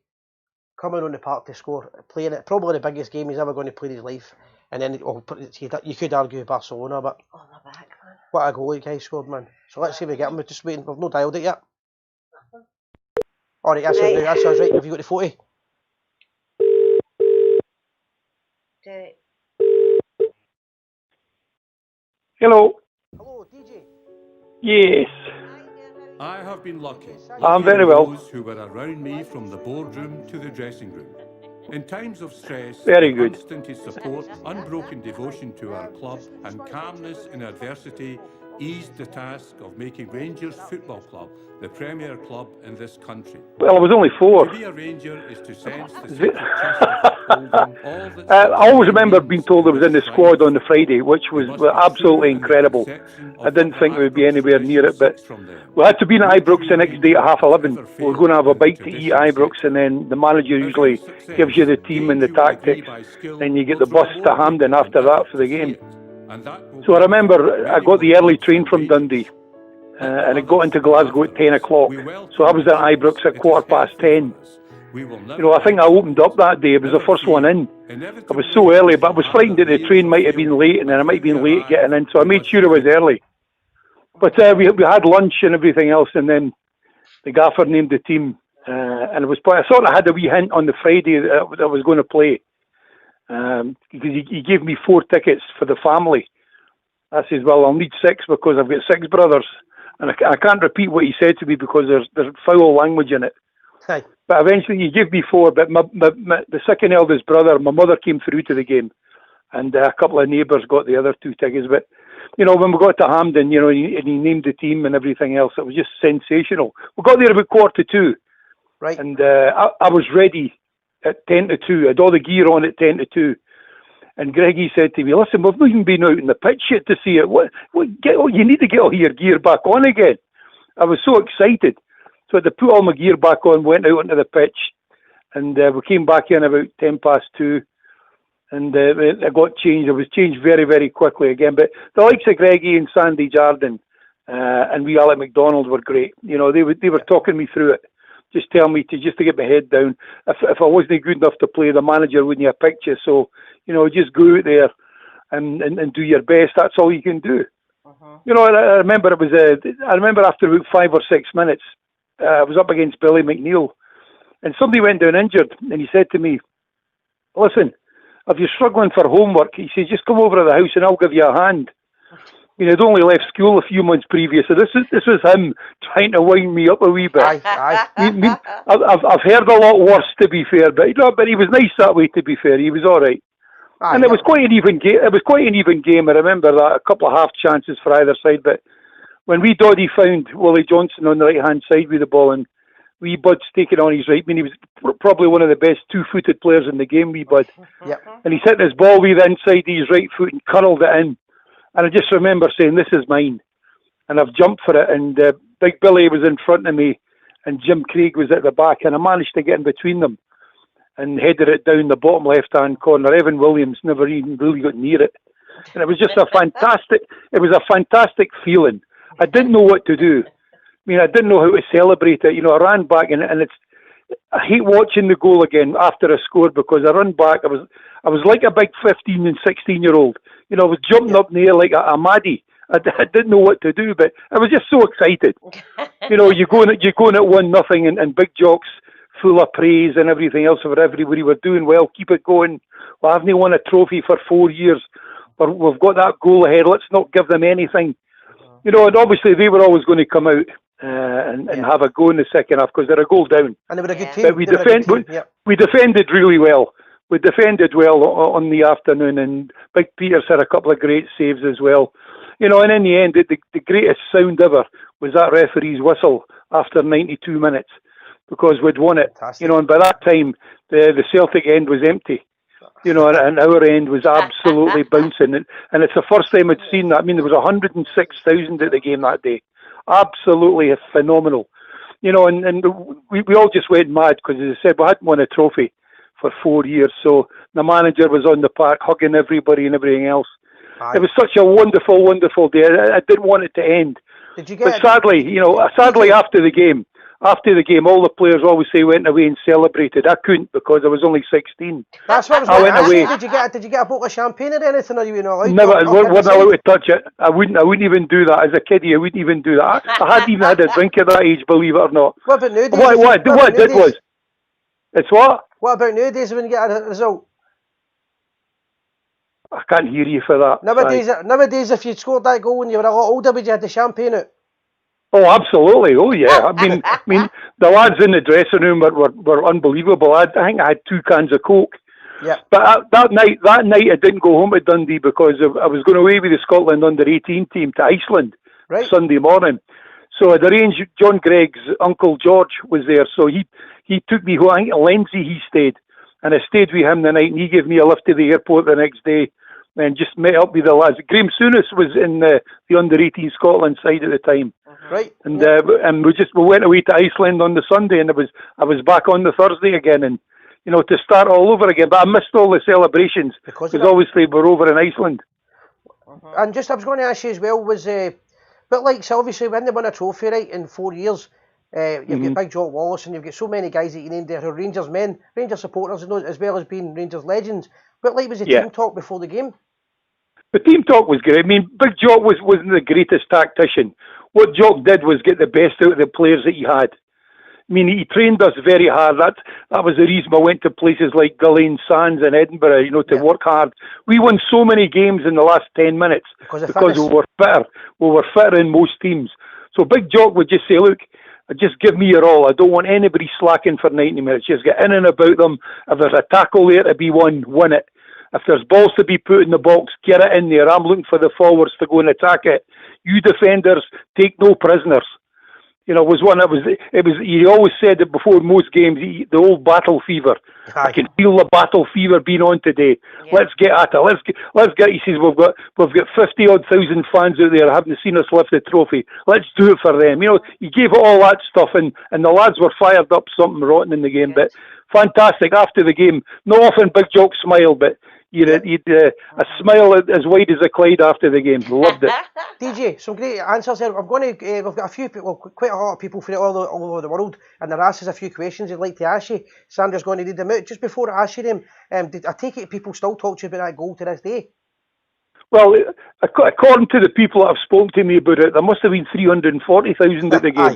coming on the park to score, playing it, probably the biggest game he's ever going to play in his life. And then you could argue Barcelona, but on the back, man. What a goal the guy scored, man. So let's see if we get him. We're just waiting. We've not dialed it yet. Alright, that's right. That sounds right. Have you got the 40? Hello. Hello, DJ. Yes. I have been lucky. I'm very well. Those who were around me from the boardroom to the dressing room. In times of stress, Very good. constant support, unbroken devotion to our club, and calmness in adversity eased the task of making Rangers Football Club the premier club in this country. Well, I was only 4. To be a Ranger is to sense the Is sense it? of justice upholding all that I always remember means being told I in was in the this squad life. on the Friday, which was We must be absolutely true in the incredible. conception I of didn't what think the we would be Ibrox anywhere near tradition it, but seeks from them. we had to be in No Ibrox true the next day Ranger at has 11:30. ever We were going to have a failed in the bite to eat at tradition Ibrox, section. and then the manager As usually in success, gives you the team and the gained you will agree tactics, by skill and you get will the bus draw to more Hampden people after than that ever for the to see game. it, and that will So I benefit remember I many got the more early clubs train than from Rangers. Dundee, Let the and it got others into come Glasgow at 10 after us. o'clock. We So welcome I was the at choice. Ibrox at It is healthy 10:15. for us. We will never You know, I think I beg for opened up that day. It was the Never first one fear. in. I was so Inevitably, early, we but I will was have frightened the that the waves train of might have been failure, late, and then I and might have when been we late getting arrive, in, so I we made must sure I was begin. early. But we had lunch and everything else, and then the gaffer named the team, and it was. I sort of had a wee hint on the Friday that I was going to play, because he gave me 4 tickets for the family. I says, well, I'll need 6 because I've got 6 brothers, and I can't repeat what he said to me because there's foul language in it. Aye. But eventually he gave me 4, but the second eldest brother, my mother came through to the game, and a couple of neighbours got the other 2 tickets. But, you know, when we got to Hampden, you know, and he named the team and everything else, it was just sensational. We got there about 1:45, Right. and I was ready at 1:50. I had all the gear on at 1:50. And Greggy said to me, listen, we've not even been out in the pitch yet to see it. You need to get all your gear back on again. I was so excited. So I had to put all my gear back on, went out onto the pitch, and we came back in about 2:10, and I got changed. I was changed very, very quickly again. But the likes of Greggy and Sandy Jardine and we Alec MacDonald were great. You know, they were talking me through it, just telling me to get my head down. If I wasn't good enough to play, the manager wouldn't have picked you. So, you know, just go out there and do your best. That's all you can do. You know, I remember it was. I remember after about 5 or 6 minutes, I was up against Billy McNeil, and somebody went down injured, and he said to me, "Listen, if you're struggling for homework," he says, "just come over to the house and I'll give you a hand." You know, he'd only left school a few months previous, so this was him trying to wind me up a wee bit. Aye. I've heard a lot worse, to be fair, but he was nice that way. To be fair, he was all right. Aye. And it was quite an even game. It was quite an even game. I remember that, a couple of half chances for either side. But when wee Doddy found Willie Johnson on the right hand side with the ball, and wee Bud's taking on his right, I mean, he was probably one of the best 2-footed players in the game, wee Bud. Yep. And he hit this ball with the inside of his right foot and curled it in. And I just remember saying, "This is mine," and I've jumped for it. And Big Billy was in front of me, and Jim Craig was at the back, and I managed to get in between them and headed it down the bottom left-hand corner. Evan Williams never even really got near it. And it was just a fantastic feeling. I didn't know what to do. I mean, I didn't know how to celebrate it. You know, I ran back, and I hate watching the goal again after I scored, because I run back. I was like a big 15 and 16-year-old. You know, I was jumping up in the air like a maddie. I didn't know what to do, but I was just so excited. You know, you're going at 1-0, and Big Jock's full of praise and everything else for everybody. We're doing well. Keep it going. We haven't won a trophy for 4 years. But we've got that goal ahead. Let's not give them anything. You know, and obviously they were always going to come out and have a go in the second half because they're a goal down. And they were a good team. But we defended really well. We defended well on the afternoon, and Big Peters had a couple of great saves as well. You know, and in the end, the greatest sound ever was that referee's whistle after 92 minutes, because we'd won it. Fantastic. You know, and by that time, the Celtic end was empty. You know, and our end was absolutely bouncing. And it's the first time I'd seen that. I mean, there was 106,000 at the game that day. Absolutely phenomenal. You know, and we all just went mad because, as I said, we hadn't won a trophy for 4 years. So the manager was on the park hugging everybody and everything else. It was such a wonderful, wonderful day. I didn't want it to end. But sadly, you know, after the game, all the players always say went away and celebrated. I couldn't because I was only 16. That's what I went away. Did you get a bottle of champagne or anything? Or you not allowed? Never, wasn't allowed to touch it. I wouldn't even do that as a kiddie. I wouldn't even do that. I hadn't even had a drink at that age, believe it or not. What about nowadays? What I did was, it's what? What about nowadays when you get a result? I can't hear you for that. Nowadays, if you'd scored that goal when you were a lot older, would you have the champagne out? Oh, absolutely. Oh, yeah. I mean, the lads in the dressing room were unbelievable. I think I had 2 cans of Coke. Yeah. But that night I didn't go home to Dundee because I was going away with the Scotland under-18 team to Iceland. Sunday morning. So I'd arranged, John Gregg's uncle George was there, so he took me home. I think Lindsay he stayed, and I stayed with him the night, and he gave me a lift to the airport the next day, and just met up with the lads. Graham Souness was in the under-18 Scotland side at the time. Right. And we went away to Iceland on the Sunday, and I was back on the Thursday again, and to start all over again. But I missed all the celebrations because obviously we're over in Iceland. And just I was going to ask you as well, was but like, so obviously when they won a trophy, right, in 4 years, you've got Big Jock Wallace, and you've got so many guys that you named there who are Rangers men, Rangers supporters, as well as being Rangers legends. But like, was the team talk before the game? The team talk was great. I mean, Big Jock wasn't the greatest tactician. What Jock did was get the best out of the players that he had. I mean, he trained us very hard. That was the reason I went to places like Gulleen Sands and Edinburgh, to work hard. We won so many games in the last 10 minutes because we were fitter. We were fitter in most teams. So Big Jock would just say, look, just give me your all. I don't want anybody slacking for 90 minutes. Just get in and about them. If there's a tackle there to be won, win it. If there's balls to be put in the box, get it in there. I'm looking for the forwards to go and attack it. You defenders, take no prisoners. He always said it before most games, the old battle fever. I can feel the battle fever being on today. Yeah. Let's get at it. Let's get. He says we've got 50,000 fans out there haven't seen us lift the trophy. Let's do it for them. He gave it all that stuff, and the lads were fired up. Something rotten in the game, but fantastic after the game. Not often Big Jock smiled, but you'd a smile as wide as a Clyde after the game. Loved it. DJ, some great answers there. I'm going to. We've got a few people, quite a lot of people from all over the world, and they're asking us a few questions they'd like to ask you. Sandra's going to read them out. Just before I ask you them, I take it people still talk to you about that goal to this day? Well, according to the people that have spoken to me about it, there must have been 340,000 at the game.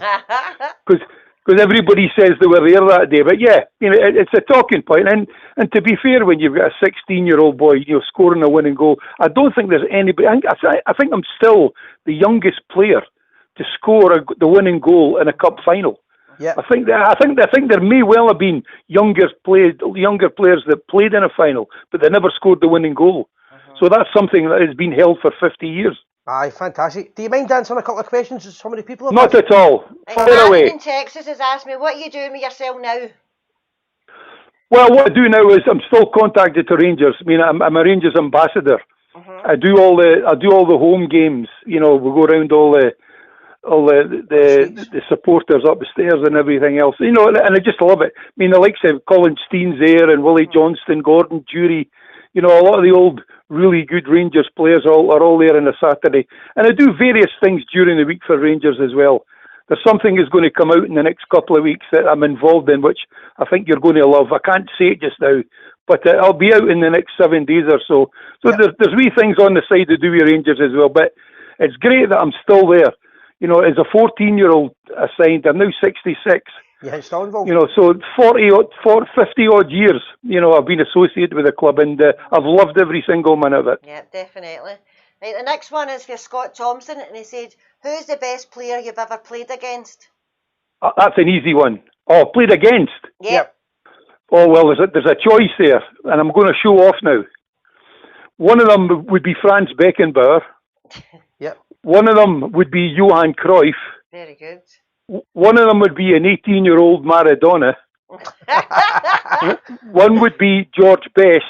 Because everybody says they were there that day. But yeah, it's a talking point. And to be fair, when you've got a 16-year-old boy, scoring a winning goal, I don't think there's anybody. I think I'm still the youngest player to score the winning goal in a cup final. Yeah. I think there may well have been younger players that played in a final, but they never scored the winning goal. So that's something that has been held for 50 years. Aye, fantastic. Do you mind answering a couple of questions that some of the people have Not asked? At all. Fire away. in Texas has asked me, what are you doing with yourself now? Well, what I do now is I'm still contacted to Rangers. I mean, I'm a Rangers ambassador. I do all the home games. We go around all the supporters up the stairs and everything else. And I just love it. I mean, the likes of Colin Steen's there and Willie Johnston, Gordon Jury. A lot of the old, really good Rangers players are all there on a Saturday. And I do various things during the week for Rangers as well. There's something that's going to come out in the next couple of weeks that I'm involved in, which I think you're going to love. I can't say it just now, but I'll be out in the next 7 days or so. So there's wee things on the side to do with Rangers as well. But it's great that I'm still there. As a 14-year-old assigned, I'm now 66. Yeah, it's still involved. So 50 odd years, I've been associated with the club, and I've loved every single minute of it. Yeah, definitely. Right, the next one is for Scott Thompson, and he said, who's the best player you've ever played against? That's an easy one. Oh, played against? Yep. Oh, well, there's a choice there, and I'm going to show off now. One of them would be Franz Beckenbauer. Yep. One of them would be Johan Cruyff. Very good. One of them would be an 18-year-old Maradona. One would be George Best.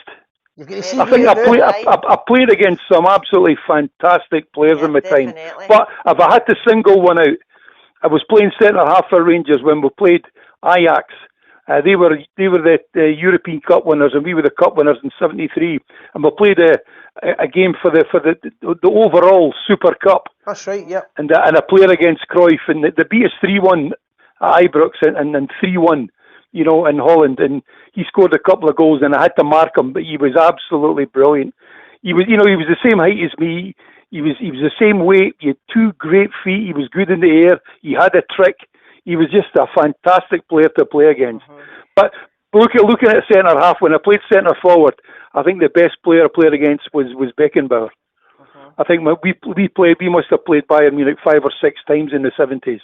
I think I played against some absolutely fantastic players in my time. But if I had to single one out, I was playing centre half for Rangers when we played Ajax. They were the European Cup winners, and we were the Cup winners in '73. And we played a game for the overall Super Cup. That's right, yeah. And I played against Cruyff, and they beat us 3-1 at Ibrox, and then 3-1, in Holland. And he scored a couple of goals, and I had to mark him, but he was absolutely brilliant. He was the same height as me. He was the same weight. He had 2 great feet. He was good in the air. He had a trick. He was just a fantastic player to play against. But looking at centre half, when I played centre forward, I think the best player I played against was Beckenbauer. I think we must have played Bayern Munich 5 or 6 times in the 70s.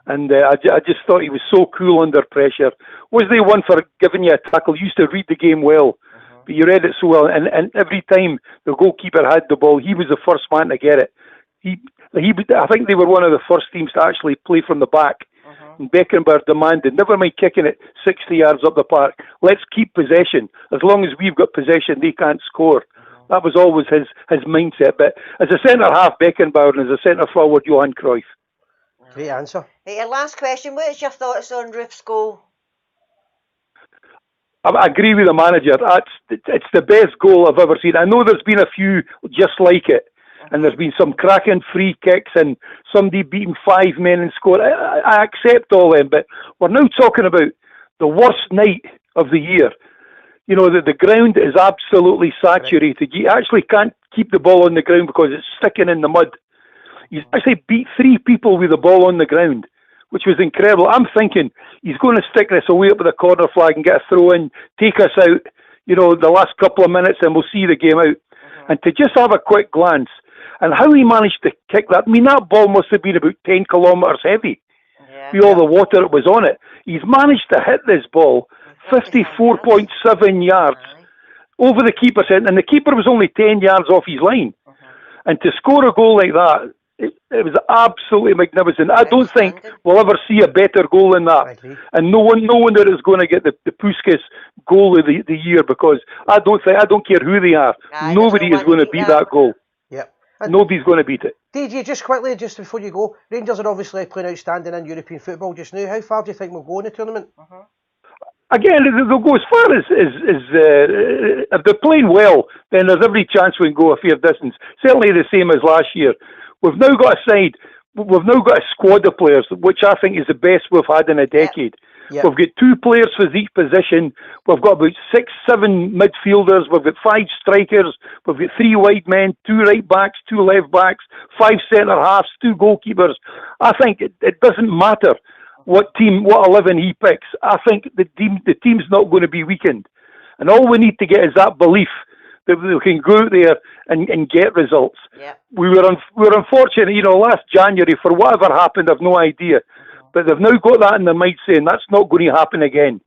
And I just thought he was so cool under pressure. Was they one for giving you a tackle? He used to read the game well, but you read it so well. And every time the goalkeeper had the ball, he was the first man to get it. I think they were one of the first teams to actually play from the back. And Beckenbauer demanded, never mind kicking it 60 yards up the park, let's keep possession. As long as we've got possession, they can't score. That was always his mindset. But as a centre-half, Beckenbauer, and as a centre-forward, Johan Cruyff. Great answer. Hey, your last question, what's your thoughts on Roof's goal? I agree with the manager. It's the best goal I've ever seen. I know there's been a few just like it, and there's been some cracking free kicks and somebody beating 5 men and score. I accept all them, but we're now talking about the worst night of the year. You know, the ground is absolutely saturated. You actually can't keep the ball on the ground because it's sticking in the mud. He's actually beat 3 people with the ball on the ground, which was incredible. I'm thinking he's going to stick this away up with the corner flag and get a throw in, take us out, you know, the last couple of minutes, and we'll see the game out. And to just have a quick glance, and how he managed to kick that, I mean, that ball must have been about 10 kilometres heavy, with all the water that was on it. He's managed to hit this ball 54.7 yards over the keeper's head, and the keeper was only 10 yards off his line. And to score a goal like that, it was absolutely magnificent. I don't think we'll ever see a better goal than that. And no wonder is going to get the Puskas goal of the year, because I don't care who they are. Nobody is going to beat that goal. Nobody's going to beat it. DJ, just quickly, just before you go, Rangers are obviously playing outstanding in European football just now. How far do you think we'll go in the tournament? Again, they'll go as far as if they're playing well, then there's every chance we can go a fair distance. Certainly the same as last year. We've now got a squad of players, which I think is the best we've had in a decade. We've got 2 players for each position. We've got about 6, 7 midfielders. We've got 5 strikers. We've got 3 wide men, 2 right backs, 2 left backs, 5 centre halves, 2 goalkeepers. I think it doesn't matter what 11 he picks. I think the team's not going to be weakened, and all we need to get is that belief that we can go out there and get results. We were unfortunate, you know, last January, for whatever happened, I've no idea. But they've now got that in their mind, saying that's not going to happen again.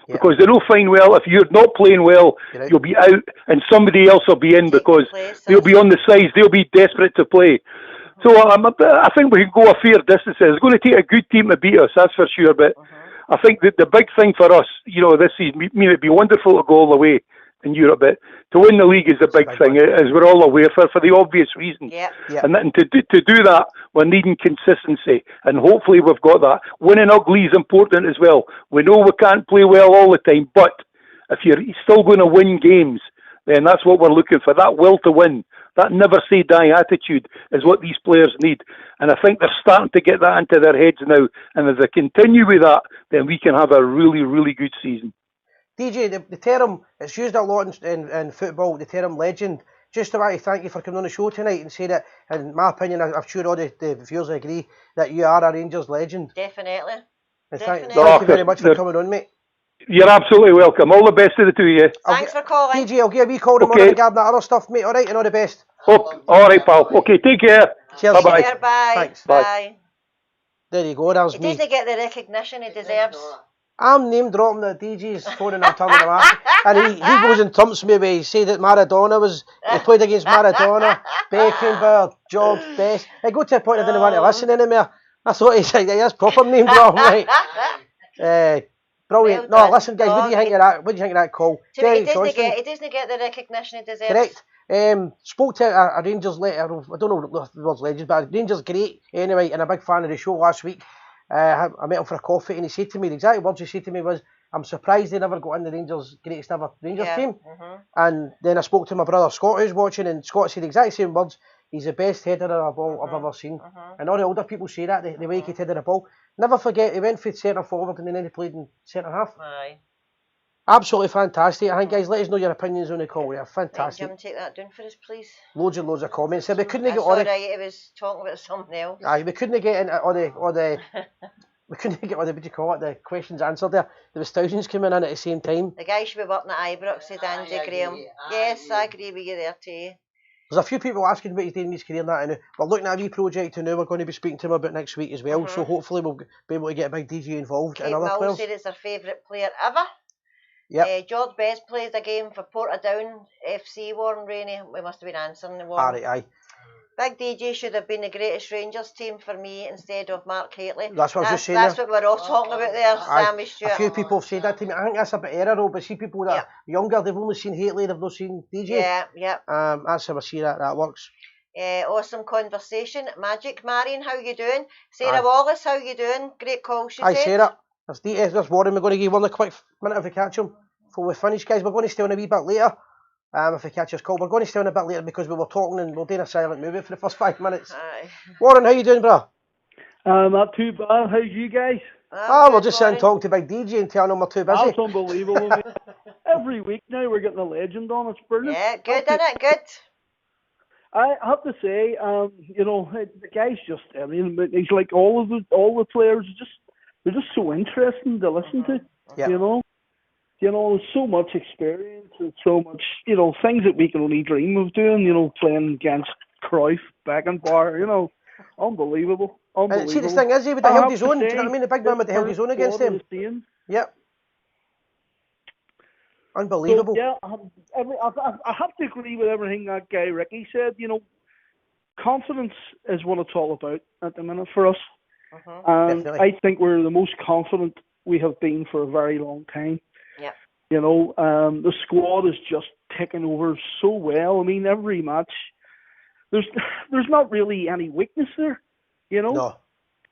Because they know fine well, if you're not playing well, you'll be out and somebody else will be in, because they'll be on the sides, they'll be desperate to play. So I think we can go a fair distance. It's going to take a good team to beat us, that's for sure. But I think that the big thing for us, you know, this season, I mean, it'd be wonderful to go all the way in Europe, but to win the league is the big thing, as we're all aware, for the obvious reasons. And to do that, we're needing consistency, and hopefully we've got that. Winning ugly is important as well. We know we can't play well all the time, but if you're still going to win games, then that's what we're looking for. That will to win, that never say die attitude is what these players need. And I think they're starting to get that into their heads now. And if they continue with that, then we can have a really, really good season. DJ, the term, it's used a lot in football, the term legend. Just want to thank you for coming on the show tonight and say that, in my opinion, I'm sure all the viewers agree, that you are a Rangers legend. Definitely. Thank you very much for coming on, mate. You're absolutely welcome. All the best to the two of you. Thanks for calling. DJ, I'll give a wee call tomorrow regarding that other stuff, mate. Alright, and all the best. All right, pal. Okay, take care. Cheers. Bye-bye. Bye. Thanks. Bye. There you go, that's me. He doesn't get the recognition he deserves. I'm name dropping the DJ's phone and I'm turning him off. And he goes and thumps me with, he said that he played against Maradona, Beckenbauer, George Best. I go to a point I didn't want to listen anymore. I thought he said, that's proper name dropping, right? Brilliant. No, listen guys, what do you think of that call? He doesn't get the recognition he deserves. Correct. Spoke to a Rangers later, I don't know the words legend, but Rangers great anyway, and a big fan of the show last week. I met him for a coffee and he said to me, the exact words he said to me was, I'm surprised they never got in the Rangers greatest ever Rangers team. And then I spoke to my brother Scott who's watching, and Scott said the exact same words. He's the best header of a ball I've ever seen. And all the older people say that, the way he could header the ball. Never forget, he went for centre forward and then he played in centre half. Absolutely fantastic. I think, guys, let us know your opinions on the call. They're fantastic. Jim, take that down for us, please. Loads and loads of comments. So we couldn't get all the... he was talking about something else. We couldn't get into all the we couldn't get all the, what do you call it, the questions answered there. There was thousands coming in at the same time. The guy should be working at Ibrox, said Andy Graham. Yes, I agree with you there too. There's a few people asking what he's doing in his career and that, and we're looking at a wee project and now we're going to be speaking to him about next week as well, so hopefully we'll be able to get a big DJ involved. Kate Mills said it's her favourite player ever. George Best plays a game for Portadown FC, Warren Rainey. We must have been answering the one. Aye. Big DJ should have been the greatest Rangers team for me instead of Mark Hateley. That's what I was just saying That's there. what we're all talking about there, Sammy A Stewart. few people have said that to me. I think that's a bit error, though, but see people that are younger, they've only seen Hateley, they've not seen DJ. Yeah. That's how I see that works. Awesome conversation. Magic Marion, how you doing? Sarah Wallace, how you doing? Great call, she said. Sarah. There's Warren. We're going to give one a quick minute if we catch him before we finish, guys. We're going to stay on a wee bit later. If we catch his call, we're going to stay on a bit later because we were talking and we're doing a silent movie for the first 5 minutes. Aye. Warren, how you doing, bro? Not too bad. How's you guys? We're just sitting talking to Big DJ and telling him we're too busy. That's unbelievable. Mate. Every week now we're getting a legend on. It's brilliant. Yeah, good, isn't it? Good. I have to say, the guy's just. I mean, he's like all the players. They're just so interesting to listen to. Yeah. There's so much experience and so much, things that we can only dream of doing. Playing against Cruyff, Beckenbauer. Unbelievable. And see, the thing is, he would have held his own. Do you know what I mean? The big man would have held his own against him. Yep. Unbelievable. So, I have to agree with everything that guy Ricky said. Confidence is what it's all about at the minute for us. And Definitely. I think we're the most confident we have been for a very long time. Yeah. The squad is just taking over so well. I mean, every match, there's not really any weakness there. No.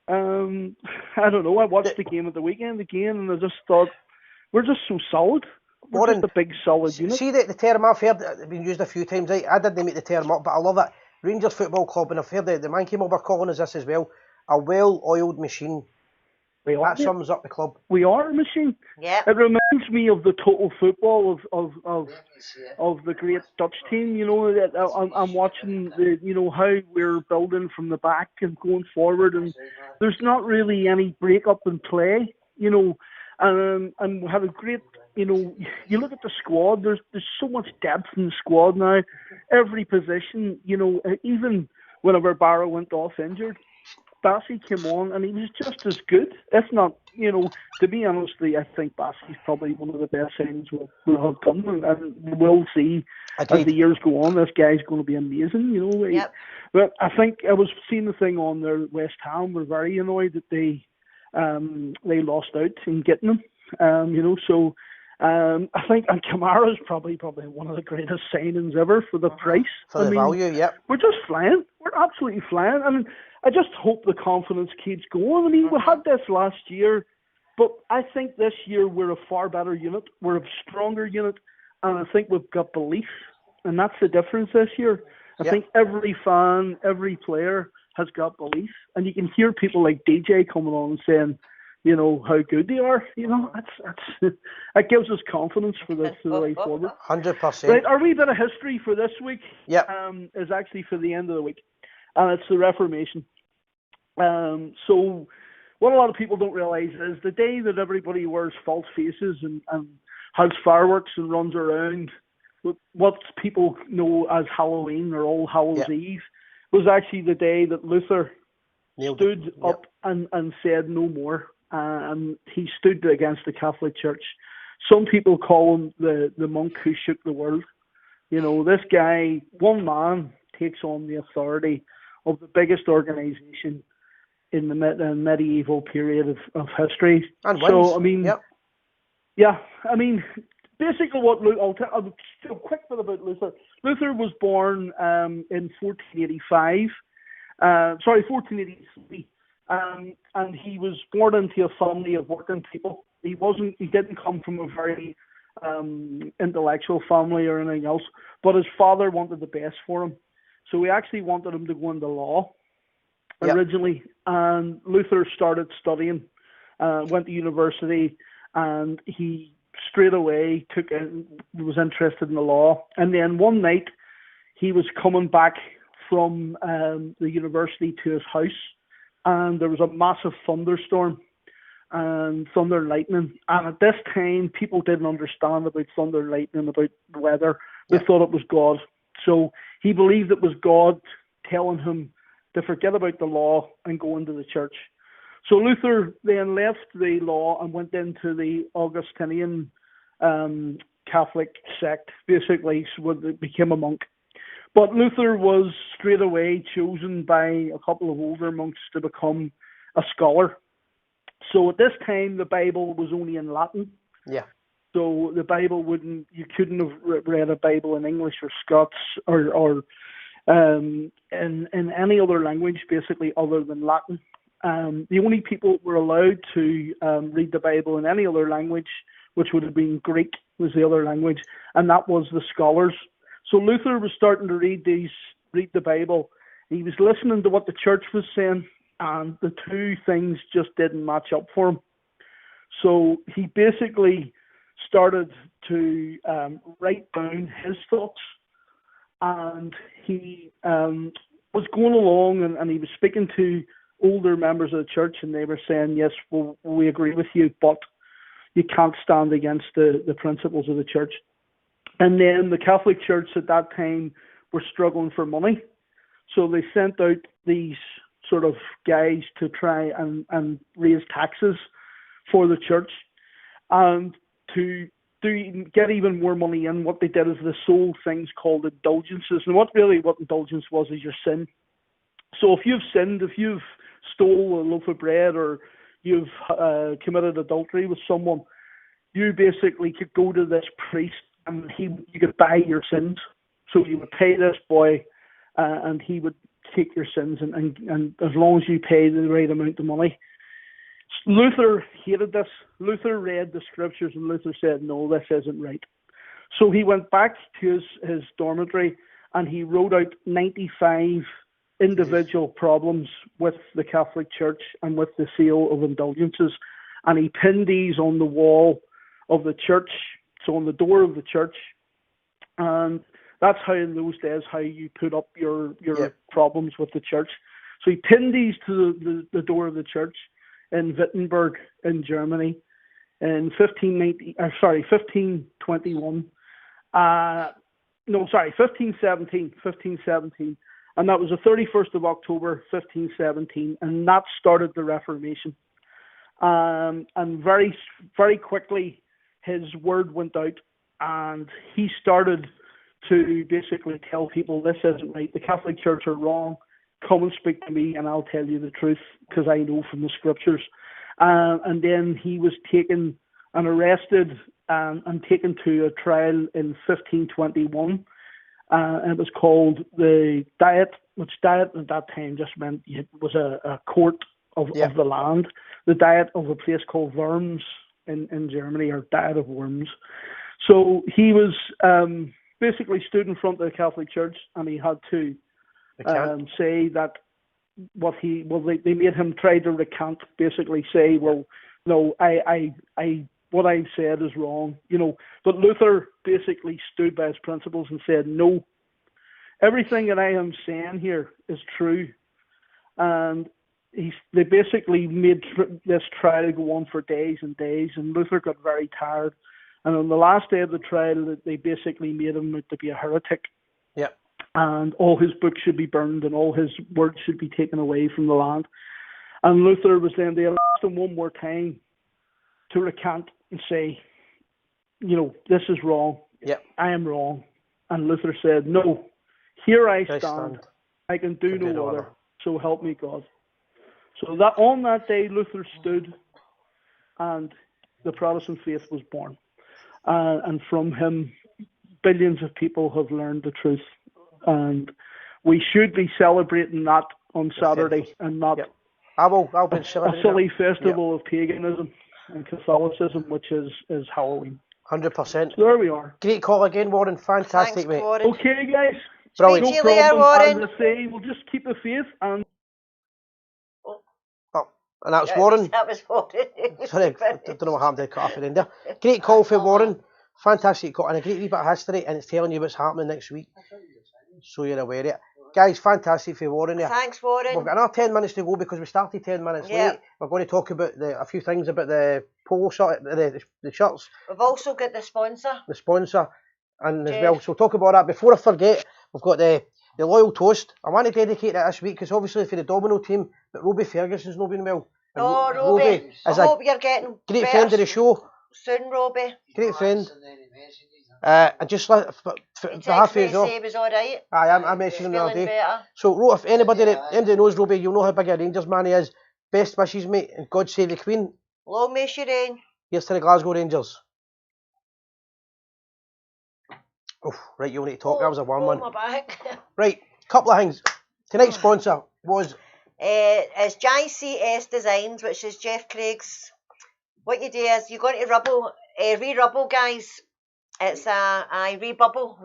I don't know. I watched the game at the weekend again, and I just thought we're just so solid. We're just a big solid unit. See the term I've heard been used a few times. I didn't make the term up, but I love it. Rangers Football Club, and I've heard the man came over calling us this as well. A well-oiled machine. That sums up the club. We are a machine. Yeah. It reminds me of the total football of the great Dutch team. I'm watching how we're building from the back and going forward, and there's not really any break up in play. And we have a great. You look at the squad. There's so much depth in the squad now. Every position. Even whenever Barrow went off injured, Bassey came on and he was just as good, if not, to be honest, I think Bassey's probably one of the best signings we'll have done, and we'll see as the years go on. This guy's going to be amazing, Yep. But I think I was seeing the thing on there. West Ham were very annoyed that they lost out in getting him, So I think Kamara's probably one of the greatest signings ever for the price. For the value, yep. We're just flying. We're absolutely flying. I mean, I just hope the confidence keeps going. I mean, we had this last year, but I think this year we're a far better unit. We're a stronger unit, and I think we've got belief, and that's the difference this year. I think every fan, every player has got belief, and you can hear people like DJ coming on and saying, how good they are. That gives us confidence for the way forward. 100%. Right, our wee bit of history for this week is actually for the end of the week, and it's the Reformation. So what a lot of people don't realise is the day that everybody wears false faces and has fireworks and runs around with what people know as Halloween or All Hallows Eve was actually the day that Luther stood up and said no more. And he stood against the Catholic Church. Some people call him the monk who shook the world. This guy, one man, takes on the authority of the biggest organisation in the medieval period of history. And so, I mean, basically what I'll go quick bit about Luther. Luther was born in 1485. 1483. And he was born into a family of working people. He didn't come from a very intellectual family or anything else, but his father wanted the best for him. So he actually wanted him to go into law originally. And Luther started studying, went to university, and he straight away was interested in the law. And then one night he was coming back from the university to his house, and there was a massive thunderstorm and thunder and lightning. And at this time, people didn't understand about thunder and lightning, about weather. They thought it was God. So he believed it was God telling him to forget about the law and go into the church. So Luther then left the law and went into the Augustinian Catholic sect, basically, so he became a monk. But Luther was straight away chosen by a couple of older monks to become a scholar. So at this time, the Bible was only in Latin. Yeah. So the Bible you couldn't have read a Bible in English or Scots or in any other language, basically, other than Latin. The only people that were allowed to read the Bible in any other language, which would have been Greek, was the other language, and that was the scholars. So Luther was starting to read the Bible. He was listening to what the church was saying, and the two things just didn't match up for him. So he basically started to write down his thoughts, and he was going along and he was speaking to older members of the church, and they were saying, yes, well, we agree with you, but you can't stand against the principles of the church. And then the Catholic Church at that time were struggling for money, so they sent out these sort of guys to try and raise taxes for the church. And to get even more money in, what they did is they sold things called indulgences. And what indulgence was is your sin. So if you've sinned, if you've stole a loaf of bread, or you've committed adultery with someone, you basically could go to this priest and you could buy your sins. So you would pay this boy and he would take your sins, and as long as you pay the right amount of money. Luther hated this. Luther read the scriptures and Luther said, no, this isn't right. So he went back to his dormitory and he wrote out 95 individual problems with the Catholic Church and with the sale of indulgences, and he pinned these on the wall of the church, so on the door of the church. And that's how in those days how you put up your problems with the church. So he pinned these to the door of the church in Wittenberg in Germany in 1521. 1517. And that was the 31st of October, 1517, and that started the Reformation. And very, very quickly, his word went out, and he started to basically tell people, this isn't right, the Catholic Church are wrong, come and speak to me and I'll tell you the truth, because I know from the scriptures. And then he was taken and arrested and taken to a trial in 1521. And it was called the Diet, which Diet at that time just meant it was a court of the land. The Diet of a place called Worms in Germany, or Diet of Worms. So he was basically stood in front of the Catholic Church, and he had to say that they made him try to recant, basically say, well, no, I what I've said is wrong, But Luther basically stood by his principles and said, no, everything that I am saying here is true. And they basically made this trial go on for days and days, and Luther got very tired. And on the last day of the trial, they basically made him out to be a heretic. Yeah. And all his books should be burned, and all his words should be taken away from the land. And Luther was then, they asked him one more time to recant and say, this is wrong. Yeah. I am wrong. And Luther said, no, here I stand. I can do no other. So help me God. So that on that day, Luther stood, and the Protestant faith was born. And from him, billions of people have learned the truth. And we should be celebrating that on Saturday, and not I'll be a silly festival of paganism and Catholicism, which is Halloween. 100%. So there we are. Great call again, Warren. Fantastic, Thanks, mate. Warren. Okay, guys. Brilliant. Speak to you later, Warren. As I say, we'll just keep the faith. And And that was Warren. That was Warren. Sorry, I don't know what happened to cut off in there. Great call for Warren. Fantastic call, and a great wee bit of history, and it's telling you what's happening next week, so you're aware of it. Guys, fantastic for Warren there. Thanks, Warren. We've got another 10 minutes to go because we started 10 minutes late. We're going to talk about a few things about the polo shirt, the shirts. We've also got the sponsor. The sponsor, and as well, so we'll talk about that. Before I forget, we've got the loyal toast. I want to dedicate it this week because obviously for the Domino team, but Robbie Ferguson's not been well. Oh, Robbie, I hope you're getting great better friend of the show. soon, Robbie. Great friend. And just for half He as well. say he was alright. I messaged him the other Feeling day. better. So, Ro, if anybody knows Roby, you'll know how big a Rangers man he is. Best wishes, mate, and God save the Queen. Long may she reign. Here's to the Glasgow Rangers. Oh, right, you need to talk. That was a warm one. My back. Right, couple of things. Tonight's sponsor was... It's JCS Designs, which is Jeff Craig's. What you do is you go into re-rubble, guys. It's rebubble.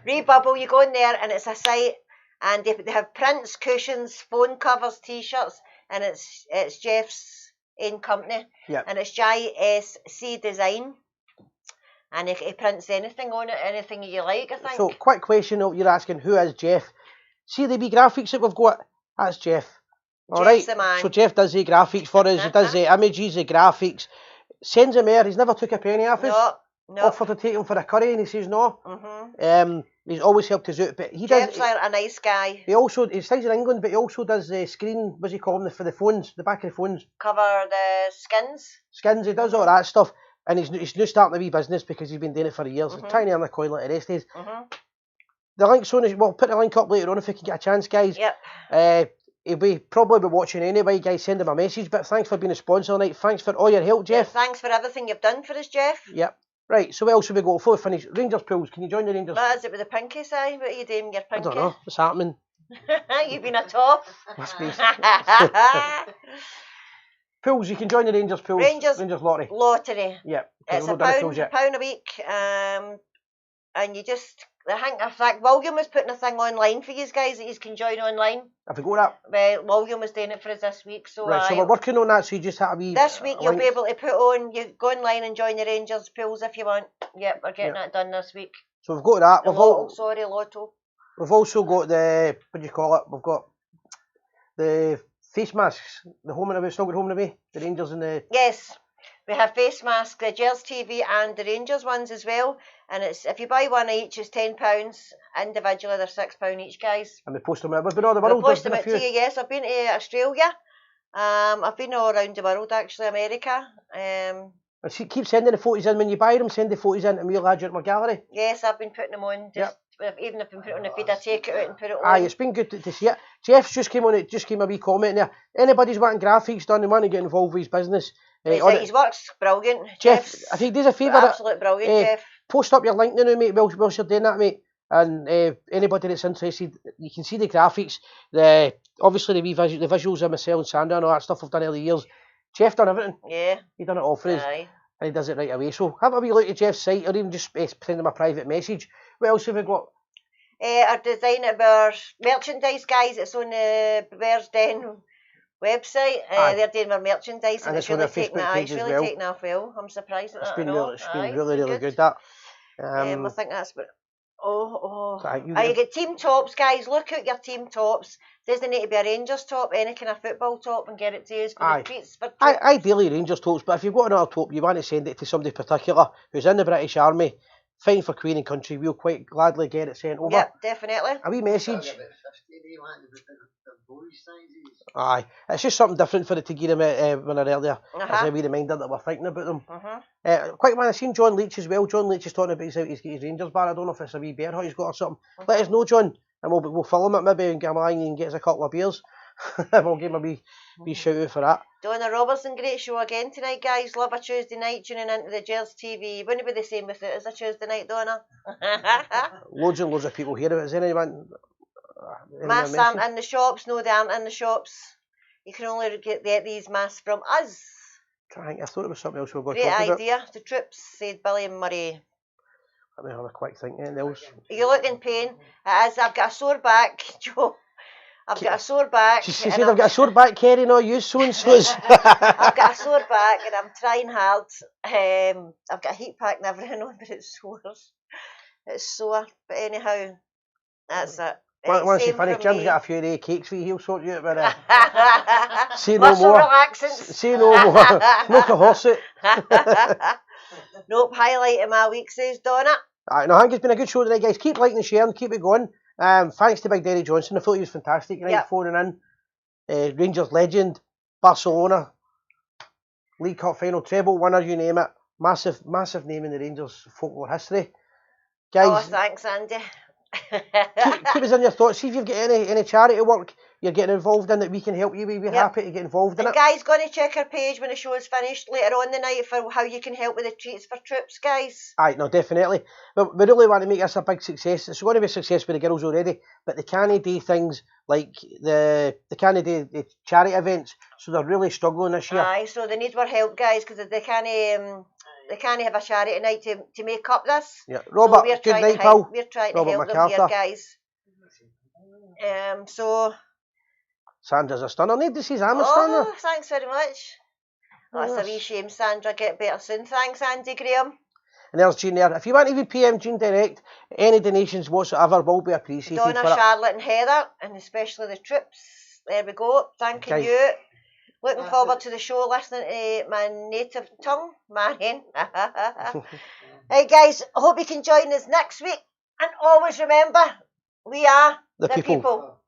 Rebubble, you go in there and it's a site and they have prints, cushions, phone covers, t-shirts, and it's Jeff's own company. Yep. And it's JSC Design. And he prints anything on it, anything you like, I think. So, quick question you're asking, who is Jeff? See the wee graphics that we've got? That's Jeff. Alright, the man. so Jeff does the graphics for us, he does the images, the graphics. Sends him there, he's never took a penny off us. No. Offered to take him for a curry and he says no. He's always helped us out, but Jeff's like a nice guy. He stays in England, but he also does the screen, what's he call them, for the phones, the back of the phones. Cover the skins. He does all that stuff. And he's now starting a wee business because he's been doing it for years. He's trying to earn a coin like the rest is. The link's on, we'll put the link up later on if we can get a chance, guys. Yep. He'll probably be watching anyway, guys. Send him a message. But thanks for being a sponsor tonight. Thanks for all your help, Jeff. Yeah, thanks for everything you've done for us, Jeff. Yep. Right, so what else have we got before we finish? Rangers pools. Can you join the Rangers? What is it with the pinky side? What are you doing with your pinky? I don't know. What's happening? You've been a top. Must be. Pools, you can join the Rangers pools. Rangers lottery. Yep. It's a pound a week. And you just, I think William was putting a thing online for you guys that you can join online. Have we got that? Well, William was doing it for us this week. So right, so we're working on that, so you just have to be... This week you'll be able to put on, you go online and join the Rangers pools if you want. Yep, we're getting that done this week. So we've got that. Lotto. We've also got the, what do you call it? We've got the face masks, the home and away, still got home and away, the Rangers and the... Yes, we have face masks, the Gers TV and the Rangers ones as well. And it's, if you buy one each, it's £10. Individually, they're £6 each, guys. And we post them out. We've been all the world. We post them out to you, yes. I've been to Australia. I've been all around the world, actually, America. And keep sending the photos in. When you buy them, send the photos in and we'll add you in my gallery. Yes, I've been putting them on. Even if I put it on the feed, I take it out and put it on. Aye, it's been good to see it. Jeff's just came on it, just came a wee comment there. Anybody's wanting graphics done and want to get involved with his business. His work's brilliant. Jeff, I think there's a favour. Absolute brilliant, Jeff. Post up your link now, mate, whilst you're doing that, mate. And anybody that's interested, you can see the graphics, obviously the visuals of myself and Sandra and all that stuff I've done early years. Jeff done everything. Yeah. He done it all for us. Aye. And he does it right away. So have a wee look at Jeff's site or even just send him a private message. What else have we got? Our design of our merchandise, guys. It's on the Bears Den website. They're doing our merchandise and it's really taking off well. I'm surprised at that. It's been really good, that. I think that's what... you get team tops, guys. Look at your team tops. Doesn't need to be a Rangers top, any kind of football top, and get it to us. Ideally Rangers tops, but if you've got another top, you want to send it to somebody particular who's in the British Army, fighting for Queen and country, we'll quite gladly get it sent over. Yep, definitely. A wee message. Aye, it's just something different for it to give them when they're earlier. As a wee reminder that we're thinking about them. Quick man, I've seen John Leach as well. John Leach is talking about he's got his Rangers bar. I don't know if it's a wee bear hut he's got or something. Let us know, John, and we'll film it maybe and get him a line and get us a couple of beers. We'll give him a wee shout out for that. Donna Robertson, great show again tonight, guys. Love a Tuesday night tuning into the Gers TV. Wouldn't be the same with it as a Tuesday night, Donna. Loads and loads of people hear of it. Is anyone? Masks aren't in the shops. No, they aren't in the shops. You can only get these masks from us. I thought it was something else we were going to talk about. Great idea. The troops, said Billy and Murray. Let me have a quick think. Anything else? You look in pain. It is. I've got a sore back, Joe. I've got a sore back. She said, I've got a sore back, Kerry, no, you so-and-so's. I've got a sore back and I'm trying hard. I've got a heat pack and everything on, but it's sore. It's sore. But anyhow, that's it. Once you finish, Jim's got a few of the cakes for you, he'll sort you out with it. Say no more. Say no more. No cohorset. Nope, highlight of my week, says Donna. I think it's been a good show tonight, guys. Keep liking and sharing, keep it going. Thanks to Big Derek Johnston. I thought he was fantastic tonight, phoning in. Rangers legend, Barcelona, League Cup final, treble winner, you name it. Massive, massive name in the Rangers folklore history. Oh, Guys, thanks, Andy. keep us in your thoughts. See if you've got any charity work you're getting involved in that we can help you. We'd be happy to get involved in And it. guys, going to check our page when the show is finished later on the night for how you can help with the treats for troops, guys. Aye, no, definitely. But we really want to make this a big success. It's going to be a success with the girls already, but they can't do things like they can't do the charity events, so they're really struggling this year. Aye, so they need our help, guys, because they can't have a charity night to make up this. Yeah, Robert, so good night, pal. We're trying Robert to help MacArthur. them here, guys. So. Sandra's a stunner. Need to see Sam a stunner. Oh, thanks very much. That's a wee shame, Sandra. Get better soon. Thanks, Andy Graham. And there's Jean there. If you want to be PM Jean direct, any donations whatsoever will be appreciated. Donna, for Charlotte and Heather, and especially the troops. There we go. Thanking Okay. you. Looking forward to the show, listening to my native tongue, Marion. Hey guys, I hope you can join us next week. And always remember, we are The people.